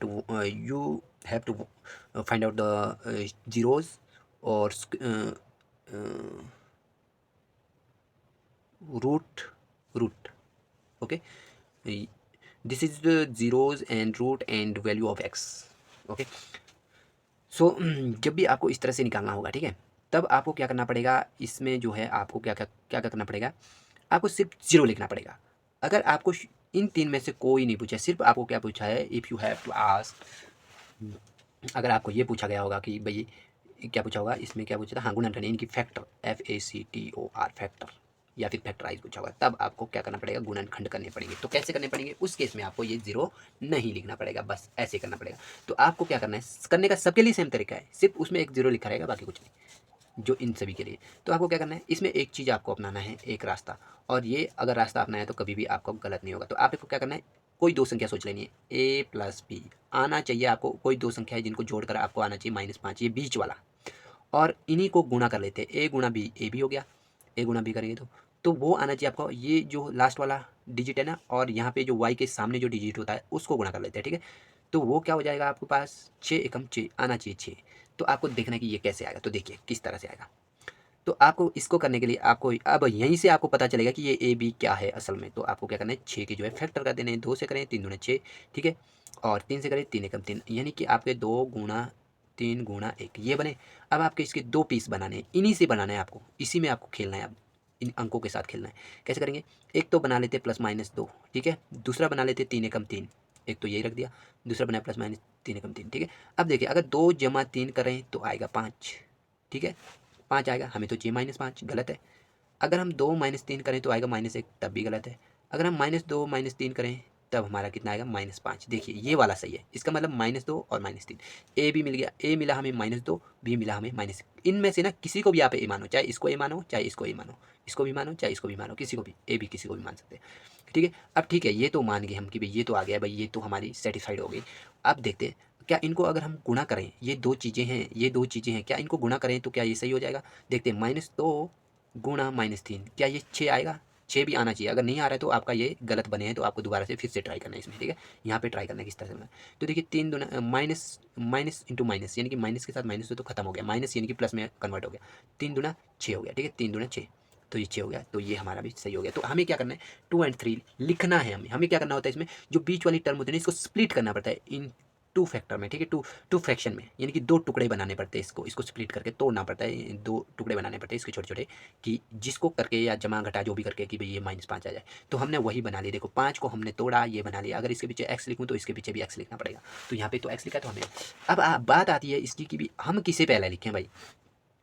to find out the zeros or root, okay, this is the zeros and root and value of x, okay। सो जब भी आपको इस तरह से निकालना होगा, ठीक है, तब आपको क्या करना पड़ेगा, इसमें जो है आपको क्या क्या क्या क्या करना पड़ेगा, आपको सिर्फ 0 लिखना पड़ेगा। अगर आपको इन तीन में से कोई नहीं पूछा, सिर्फ आपको क्या पूछा है, if you have to ask, अगर आपको ये पूछा गया होगा कि भाई क्या पूछा होगा, इसमें क्या पूछा था, हाँ गुणनखंड इनकी फैक्टर, FACTOR फैक्टर या फिर फैक्टराइज पूछा होगा, तब आपको क्या करना पड़ेगा, गुणनखंड करने पड़ेंगे। तो कैसे करने पड़ेंगे, उस केस में आपको ये 0 नहीं लिखना पड़ेगा, बस ऐसे करना पड़ेगा। तो आपको क्या करना है, करने का सबके लिए सेम तरीका है, सिर्फ उसमें एक 0 लिखा रहेगा, बाकी कुछ नहीं, जो इन सभी के लिए। तो आपको क्या करना है, इसमें एक चीज़ आपको अपनाना है, एक रास्ता, और ये अगर रास्ता अपनाया तो कभी भी आपको गलत नहीं होगा। तो आपको क्या करना है, कोई दो संख्या सोच लेनी है, a प्लस बी आना चाहिए आपको, कोई दो संख्या है जिनको जोड़कर आपको आना चाहिए -5, ये बीच वाला, और इन्हीं को गुणा कर लेते हैं, a गुणा बी ए भी हो गया, a गुणा बी करेंगे तो वो आना चाहिए आपको, ये जो लास्ट वाला डिजिट है ना, और यहाँ पे जो y के सामने जो डिजिट होता है उसको गुणा कर लेते हैं, ठीक है। तो वो क्या हो जाएगा आपके पास, 6 एकम 6 आना चाहिए 6। तो आपको देखना है कि ये कैसे आएगा, तो देखिए किस तरह से आएगा। तो आपको इसको करने के लिए आपको अब यहीं से आपको पता चलेगा कि ये ए बी क्या है असल में। तो आपको क्या करना है, 6 के जो है फैक्टर कर देने हैं, 2 से करें 3 दूने 6, ठीक है, और 3 से करें 3 एकम 3, यानी कि आपके 2 गुणा 3 गुणा 1 ये बने। अब आपके इसके 2 पीस बनाने हैं, इन्हीं से बनाना है आपको, इसी में आपको खेलना है, अब इन अंकों के साथ खेलना है। कैसे करेंगे, एक तो बना लेते प्लस माइनस 2, ठीक है, दूसरा बना लेते 3 एकम 3, एक तो यही रख दिया, दूसरा बनाया प्लस माइनस 3 एकम 3, ठीक है। अब देखिए अगर 2 जमा 3 करें तो आएगा 5, ठीक है, 5 आएगा, हमें तो चाहिए -5, गलत है। अगर हम 2 माइनस 3 करें तो आएगा -1, तब भी गलत है। अगर हम -2 -3 करें तब हमारा कितना आएगा, -5। देखिए ये वाला सही है, इसका मतलब -2 और -3, ए भी मिल गया, ए मिला हमें -2, बी मिला हमें -1। इनमें से ना किसी को भी आप ए मानो, चाहे इसको ए मानो चाहे इसको ए मानो, इसको भी मानो चाहे इसको भी मानो, किसी को भी ए भी किसी को भी मान सकते हैं, ठीक है। अब ठीक है, ये तो मान गए हम कि भाई ये तो आ गया, भाई ये तो हमारी सेटिस्फाइड हो गई। अब देखते हैं क्या इनको अगर हम गुणा करें, ये दो चीज़ें हैं, ये दो चीज़ें हैं, क्या इनको गुणा करें तो क्या ये सही हो जाएगा। देखते हैं, -2 गुणा -3, क्या ये 6 आएगा, 6 भी आना चाहिए। अगर नहीं आ रहा है तो आपका ये गलत बने हैं, तो आपको दोबारा से फिर से ट्राई करना है इसमें, ठीक है। यहाँ पे ट्राई करना है किस तरह से होना है। तो देखिए 3 दूना माइनस माइनस इंटू माइनस, यानी कि माइनस के साथ माइनस तो खत्म हो गया, माइनस यानी कि प्लस में कन्वर्ट हो गया, 3 दूना 6 हो गया, ठीक है, 3 दूना 6, तो ये 6 हो गया, तो ये हमारा भी सही हो गया। तो हमें क्या करना है, 2 और 3 लिखना है, हमें क्या करना होता है, इसमें जो बीच वाली टर्म होती है ना, इसको स्प्लिट करना पड़ता है इन 2 फैक्टर में, ठीक है, टू फ्रैक्शन में, यानी कि 2 टुकड़े बनाने पड़ते हैं, इसको स्प्लिट करके तोड़ना पड़ता है, 2 टुकड़े बनाने पड़ते हैं इसके छोटे छोटे, कि जिसको करके या जमा घटा जो भी करके कि भाई ये -5 आ जाए। तो हमने वही बना लिया, देखो 5 को हमने तोड़ा, ये बना लिया। अगर इसके पीछे x लिखूँ तो इसके पीछे भी x लिखना पड़ेगा, तो यहाँ पे तो x लिखा, तो हमें अब बात आती है इसकी कि भी हम किसे पहले लिखें भाई।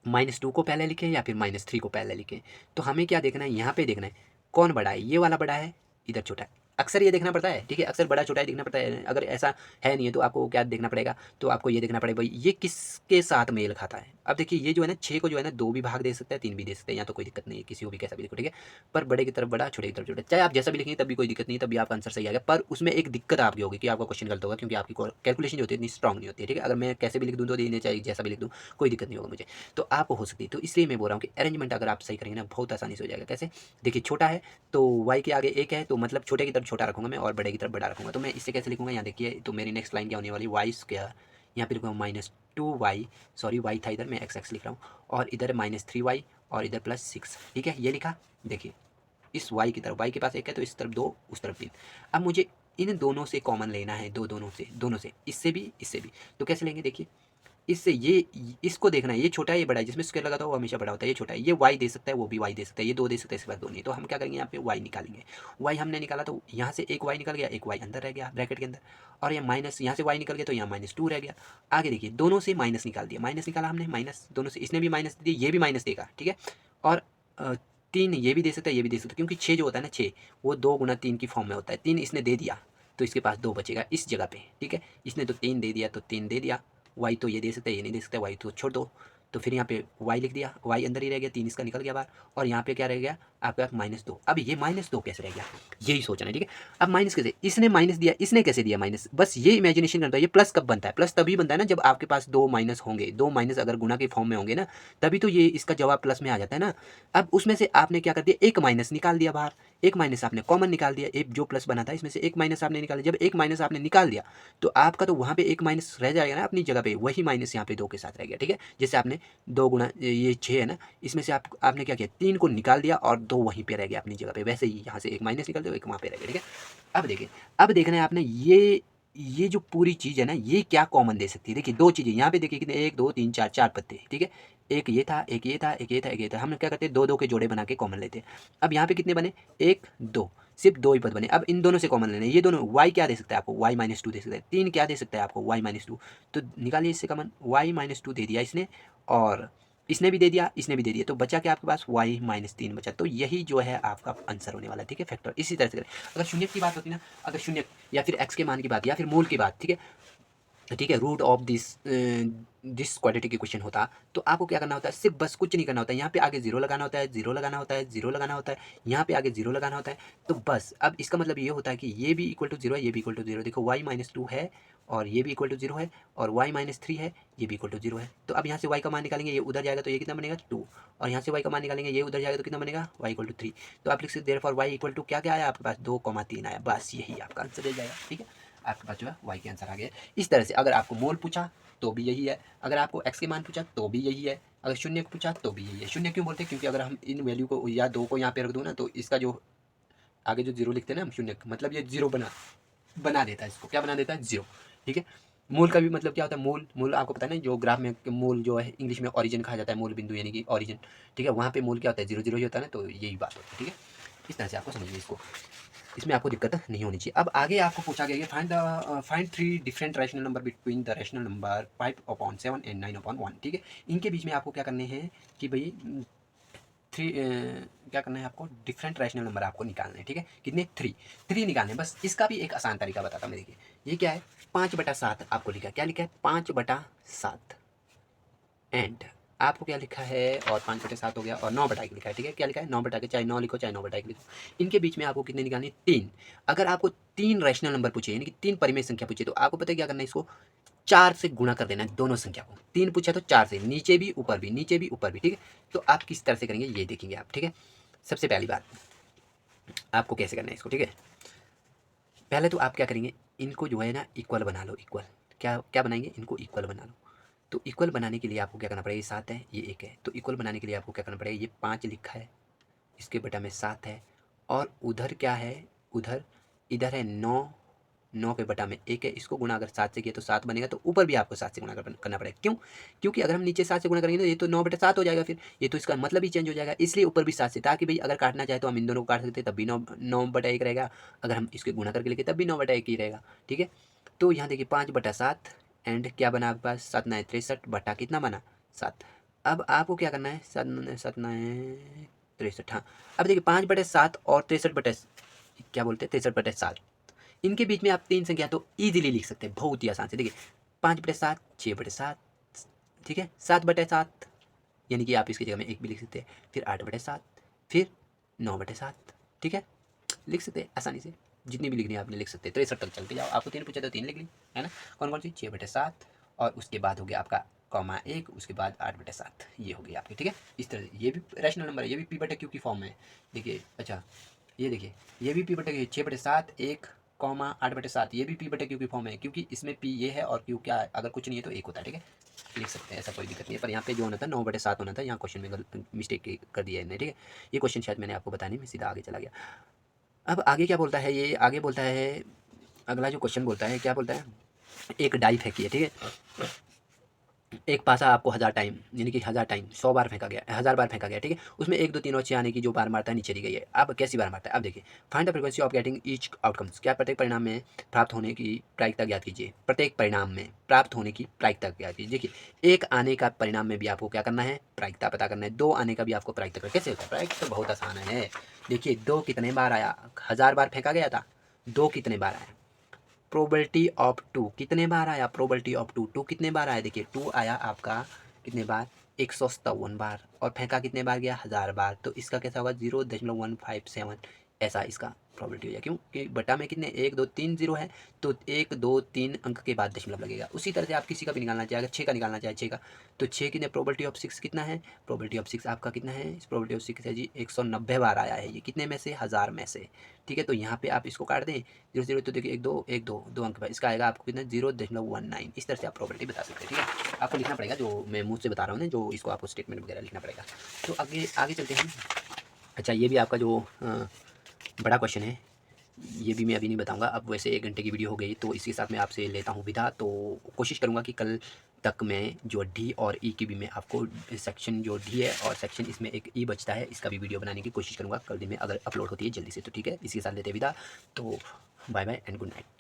-2 को पहले लिखें या फिर -3 को पहले लिखें। तो हमें क्या देखना है, यहाँ पे देखना है कौन बड़ा है, ये वाला बड़ा है, इधर छोटा है। अक्सर ये देखना पड़ता है, ठीक है, अक्सर बड़ा छोटा ही देखना पड़ता है। अगर ऐसा है नहीं है तो आपको क्या देखना पड़ेगा, तो आपको ये देखना पड़ेगा भाई ये किसके साथ मेल खाता है। अब देखिए ये जो है ना 6 को जो है ना 2 भी भाग दे सकता है, 3 भी दे सकते हैं, यहाँ तो कोई दिक्कत नहीं है, किसी को भी कैसा भी लिखो, ठीक है। पर बड़े की तरफ बड़ा, छोटे की तरफ छोटा, चाहे आप जैसा भी लिखेंगे तब भी कोई दिक्कत नहीं है, तब भी आपका आंसर सही आएगा। पर उसमें एक दिक्कत आपकी होगी कि आपका क्वेश्चन गलत होगा, क्योंकि आपकी कैलकुलेशन जो होती है इतनी स्ट्रॉन्ग नहीं होती है, ठीक है। अगर मैं कैसे भी लिख दूँ तो ये चाहे जैसा भी लिख दूँ कोई दिक्कत नहीं होगा मुझे, तो आपको हो सकती है। तो इसलिए मैं बोल रहा हूँ कि अरेंजमेंट अगर आप सही करेंगे ना बहुत आसानी से हो जाएगा। कैसे, देखिए छोटा है तो y के आगे 1 है, तो मतलब छोटे की तरफ छोटा रखूँगा मैं और बड़े की तरफ बड़ा रखूँगा। तो मैं इससे कैसे लिखूँगा, यहाँ देखिए, तो मेरी नेक्स्ट लाइन क्या होने वाली, y², यहाँ पे लिखूँगा -2y, सॉरी y था इधर, मैं x लिख रहा हूँ, और इधर -3y और इधर +6, ठीक है, ये लिखा। देखिए इस y की तरफ, y के पास 1 है तो इस तरफ 2, उस तरफ 3। अब मुझे इन दोनों से कॉमन लेना है, दोनों से, इससे भी, इससे भी। तो कैसे लेंगे, देखिए इससे ये, इसको देखना है, ये छोटा है ये बड़ा है, जिसमें स्क्वायर लगा था वो हमेशा बड़ा होता है, ये छोटा है, ये y दे सकता है, वो भी y दे सकता है, ये 2 दे सकता है, इसके बाद 2 नहीं। तो हम क्या करेंगे, यहाँ पे y निकालेंगे। y हमने निकाला तो यहाँ से एक y निकल गया, एक y अंदर रह गया ब्रैकेट के अंदर, और ये माइनस, यहाँ से y निकल गया तो यहाँ -2 रह गया। आगे देखिए दोनों से माइनस निकाल दिया, माइनस निकाला हमने, माइनस दोनों से, इसने भी माइनस दिया, ये भी माइनस देगा, ठीक है। और 3 ये भी दे सकता है, ये भी दे सकता है, क्योंकि 6 जो होता है ना, 6 वो 2 × 3 की फॉर्म में होता है। 3 इसने दे दिया तो इसके पास 2 बचेगा इस जगह पे, ठीक है। इसने तो 3 दे दिया तो 3 दे दिया, y तो ये दे सकता है, ये नहीं दे सकता, y तो छोड़ दो। तो फिर यहाँ पे y लिख दिया, y अंदर ही रह गया, 3 इसका निकल गया बाहर, और यहाँ पे क्या रह गया आपके पास -2। अब ये -2 कैसे रह गया, यही सोचना है, ठीक है। अब माइनस कैसे, इसने माइनस दिया, इसने कैसे दिया माइनस, बस ये इमेजिनेशन करता है। ये प्लस कब बनता है, प्लस तभी बनता है ना जब आपके पास 2 माइनस होंगे, 2 माइनस अगर गुणा के फॉर्म में होंगे ना, तभी तो ये इसका जवाब प्लस में आ जाता है ना। अब उसमें से आपने क्या कर दिया, एक माइनस निकाल दिया बाहर, एक माइनस आपने कॉमन निकाल दिया, एक जो प्लस बना था इसमें से एक माइनस आपने निकाल दिया। जब एक माइनस आपने निकाल दिया तो आपका तो वहाँ पे एक माइनस रह जाएगा ना अपनी जगह पे, वही माइनस यहाँ पे 2 के साथ रह गया, ठीक है। जैसे आपने 2 गुणा ये 6 है ना, इसमें से आपने क्या किया, 3 को निकाल दिया और 2 वहीं पे रह गया अपनी जगह पे, वैसे ही यहाँ से एक माइनस निकाल दिया, एक वहाँ पे रह गया, ठीक है। अब देखिए, अब देखना है आपने ये जो पूरी चीज़ है ना, ये क्या कॉमन दे सकती है। देखिए 2 चीज़ें यहाँ पे, देखिए कितने, 1 2 3 4, 4 पत्ते, ठीक है। एक ये था, एक ये था, एक ये था, एक ये था। हम क्या करते हैं, 2 2 के जोड़े बना के कॉमन लेते हैं। अब यहाँ पे कितने बने, 1 2, सिर्फ 2 ही पद बने। अब इन दोनों से कॉमन लेने, ये दोनों, y क्या दे सकता है आपको, y -2 दे सकता है, 3 क्या दे सकता है आपको, y -2। तो निकालिए इससे कॉमन, y -2 दे दिया इसने, और इसने भी दे दिया, इसने भी दे दिया, तो बचा क्या आपके पास, y -3 बचा। तो यही जो है आपका आंसर होने वाला है, ठीक है, फैक्टर। इसी तरह से करें। अगर शून्य की बात होती ना, अगर शून्य या फिर x के मान की बात या फिर मूल की बात, ठीक है, ठीक है, root of this quadratic equation होता, तो आपको क्या करना होता है, सिर्फ बस कुछ नहीं करना होता है, यहाँ पे आगे जीरो लगाना होता है, जीरो लगाना होता है, जीरो लगाना होता है, यहाँ पे आगे जीरो लगाना होता है। तो बस अब इसका मतलब ये होता है कि ये भी इक्वल टू जीरो है, ये भी इक्वल टू जीरो। देखो y -2 है और ये भी इक्वल टू जीरो है, और y -3 है, ये भी इक्वल टू जीरो है। तो अब यहाँ से y का मान निकालेंगे, ये उधर जाएगा तो ये कितना बनेगा 2, और यहाँ से y का मान निकालेंगे, ये उधर जाएगा तो कितना बनेगा, y = 3। तो आप लिख सकते देयरफॉर y = क्या क्या आया आपके पास, 2,3 आया। बस यही आपका आंसर रह जाएगा, ठीक है। आपके पास जो है y के आंसर आ गया। इस तरह से अगर आपको मोल पूछा तो भी यही है, अगर आपको x के मान पूछा तो भी यही है, अगर शून्य पूछा तो भी यही है। शून्य क्यों बोलते हैं, क्योंकि अगर हम इन वैल्यू को या 2 को यहाँ पे रख दूँ ना, तो इसका जो आगे जो जीरो लिखते हैं ना हम, शून्य, मतलब ये जीरो बना देता है, इसको क्या बना देता है, जीरो, ठीक है। मूल का भी मतलब क्या होता है, मूल आपको पता है ना, जो ग्राफ में मूल जो है इंग्लिश में ओरिजिन कहा जाता है, मूल बिंदु यानी कि ओरिजिन, ठीक है। वहाँ पे मूल क्या होता है, जीरो जीरो ही होता है ना, तो यही बात होती है, ठीक है। इस तरह से आपको समझिए इसको, इसमें आपको दिक्कत नहीं होनी चाहिए। अब आगे आपको पूछा गया है, find 3 different rational number between the rational number 5/7 and 9/1, ठीक है। इनके बीच में आपको क्या करने हैं कि भाई क्या करना है आपको, डिफरेंट रैशनल नंबर आपको निकालने हैं, ठीक है। कितने, 3 निकालने हैं बस। इसका भी एक आसान तरीका बताता मैं, देखिए ये क्या है, 5/7 आपको लिखा है, क्या लिखा है, 5/7, एंड आपको क्या लिखा है, और 5/7 हो गया, और 9/1 लिखा है, ठीक है। क्या लिखा है, 9/1, चाहे 9 लिखो चाहे 9/1 लिखो। इनके बीच में आपको कितने निकालने, 3। अगर आपको 3 रैशनल नंबर पूछे, यानी कि 3 परिमेय संख्या पूछे, तो आपको पता है क्या करना है, इसको 4 से गुणा कर देना है दोनों संख्या को। 3 पूछा तो 4 से, नीचे भी ऊपर भी, नीचे भी ऊपर भी, ठीक है। तो आप किस तरह से करेंगे ये देखेंगे आप, ठीक है। सबसे पहली बात आपको कैसे करना है इसको, ठीक है। पहले तो आप क्या करेंगे, इनको जो है ना इक्वल बना लो, इक्वल, क्या क्या बनाएंगे, इनको इक्वल बना लो। तो इक्वल बनाने के लिए आपको क्या करना पड़ेगा, ये 7 है, ये 1 है, तो इक्वल बनाने के लिए आपको क्या करना पड़ेगा, ये 5 लिखा है, इसके बटा में 7 है, और उधर क्या है, उधर इधर है 9, 9 के बटा में 1 है, इसको गुणा अगर 7 से किया तो 7 बनेगा, तो ऊपर भी आपको 7 से गुणा करना पड़ेगा। क्यों, क्योंकि अगर हम नीचे 7 से गुणा करेंगे तो ये तो 9/7 हो जाएगा, फिर ये तो इसका मतलब ही चेंज हो जाएगा, इसलिए ऊपर भी 7 से, ताकि भाई अगर काटना चाहे तो हम इन दोनों को काट सकते हैं, तब भी 9/1 रहेगा, अगर हम इसके गुणा करके लिखे तब भी 9/1 ही रहेगा, ठीक है। तो यहाँ देखिए 5/7 एंड क्या बना आपके पास, 7 9 63 बटा कितना बना, 7। अब आपको क्या करना है, 63, हाँ। अब देखिए 5/7 और 63 क्या बोलते हैं 63/7, इनके बीच में आप 3 संख्या तो ईजिली लिख सकते हैं, बहुत ही आसान से। देखिए 5/7 6/7, ठीक है, 7/7 यानी कि आप इसकी जगह में 1 भी लिख सकते हैं, फिर 8/7, फिर 9/7, ठीक है, लिख सकते हैं आसानी से, जितनी भी लिखनी है आपने लिख सकते हैं। 63 तक चलते जाओ, आपको 3 पूछा तो 3 लिख ली, है ना। कौन कौन सी, 6/7 और उसके बाद हो गया आपका कॉमा 1, उसके बाद 8/7, ये हो गई आपकी, ठीक है। इस तरह से ये भी रैशनल नंबर है, ये भी P/Q की फॉर्म में है। देखिए अच्छा ये देखिए, ये भी P/Q 6/7 1 कॉमा 8/7, ये भी P/Q की फॉर्म है, क्योंकि इसमें P ये है और Q क्या है, अगर कुछ नहीं है तो 1 होता है, ठीक है, लिख सकते हैं, ऐसा कोई दिक्कत नहीं है। पर यहाँ पे जो होना था 9/7 होना था, यहाँ क्वेश्चन में गलत मिस्टेक कर दिया है इन्हें, ठीक है। ये क्वेश्चन शायद मैंने आपको बताया नहीं, मैं सीधा आगे चला गया। अब आगे क्या बोलता है, ये आगे बोलता है, अगला जो क्वेश्चन बोलता है क्या बोलता है, एक डाई फेंकी है, ठीक है, एक पासा आपको 1000 टाइम यानी कि 1000 टाइम 100 बार फेंका गया, 1000 बार फेंका गया, ठीक है, उसमें 1 2 3 और 6 आने की जो बार मारता है नीचे दी गई है। अब कैसी बार मारता है, अब देखिए find the frequency of getting each outcomes, क्या प्रत्येक परिणाम में प्राप्त होने की प्रायिकता ज्ञात कीजिए, प्रत्येक परिणाम में प्राप्त होने की प्रायिकता ज्ञात कीजिए। देखिए 1 आने का परिणाम में भी आपको क्या करना है, प्रायिकता पता करना है, 2 आने का भी आपको प्रायिकता करना, कैसे होता है प्रायिकता, तो बहुत आसान है। देखिए 2 कितने बार आया, 1000 बार फेंका गया था, 2 कितने बार आया, प्रोबेबिलिटी ऑफ 2 कितने बार आया, प्रोबेबिलिटी ऑफ 2 कितने बार आया, देखिए 2 आया आपका कितने बार, 157 बार, और फेंका कितने बार गया, 1000 बार, तो इसका कैसा होगा 0.157, ऐसा इसका प्रोबेबिलिटी हो जाए, क्यों कि बटा में कितने 1 2 3 जीरो है, तो 1 2 3 अंक के बाद दशमलव लगेगा। उसी तरह से आप किसी का भी निकालना चाहे, अगर 6 का निकालना चाहे 6 का, तो 6 कितने, प्रोबेबिलिटी ऑफ 6 कितना है, प्रोबेबिलिटी ऑफ 6 आपका कितना है, प्रोबेबिलिटी ऑफ 6 है जी 190 बार आया है, ये कितने में से, 1000 में से, ठीक है। तो यहाँ पे आप इसको काट दें 0 0, तो देखिए 1 2 1 2 2 अंक पर, इसका आएगा आपको कितना 0.19, इस तरह से आप प्रोबेबिलिटी बता सकते हैं, ठीक है। आपको लिखना पड़ेगा, जो मैं मुँह से बता रहा हूँ ना, जो इसको आपको स्टेटमेंट वगैरह लिखना पड़ेगा। तो आगे आगे चलते हैं। अच्छा ये भी आपका जो बड़ा क्वेश्चन है, ये भी मैं अभी नहीं बताऊंगा, अब वैसे 1 घंटे की वीडियो हो गई, तो इसके साथ मैं आपसे लेता हूँ विदा। तो कोशिश करूँगा कि कल तक मैं जो डी और ई की भी मैं आपको सेक्शन जो डी है और सेक्शन इसमें एक ई बचता है, इसका भी वीडियो बनाने की कोशिश करूँगा कल दिन में, अगर अपलोड होती है जल्दी से तो, ठीक है। इसके साथ लेते विदा, तो bye bye and good night.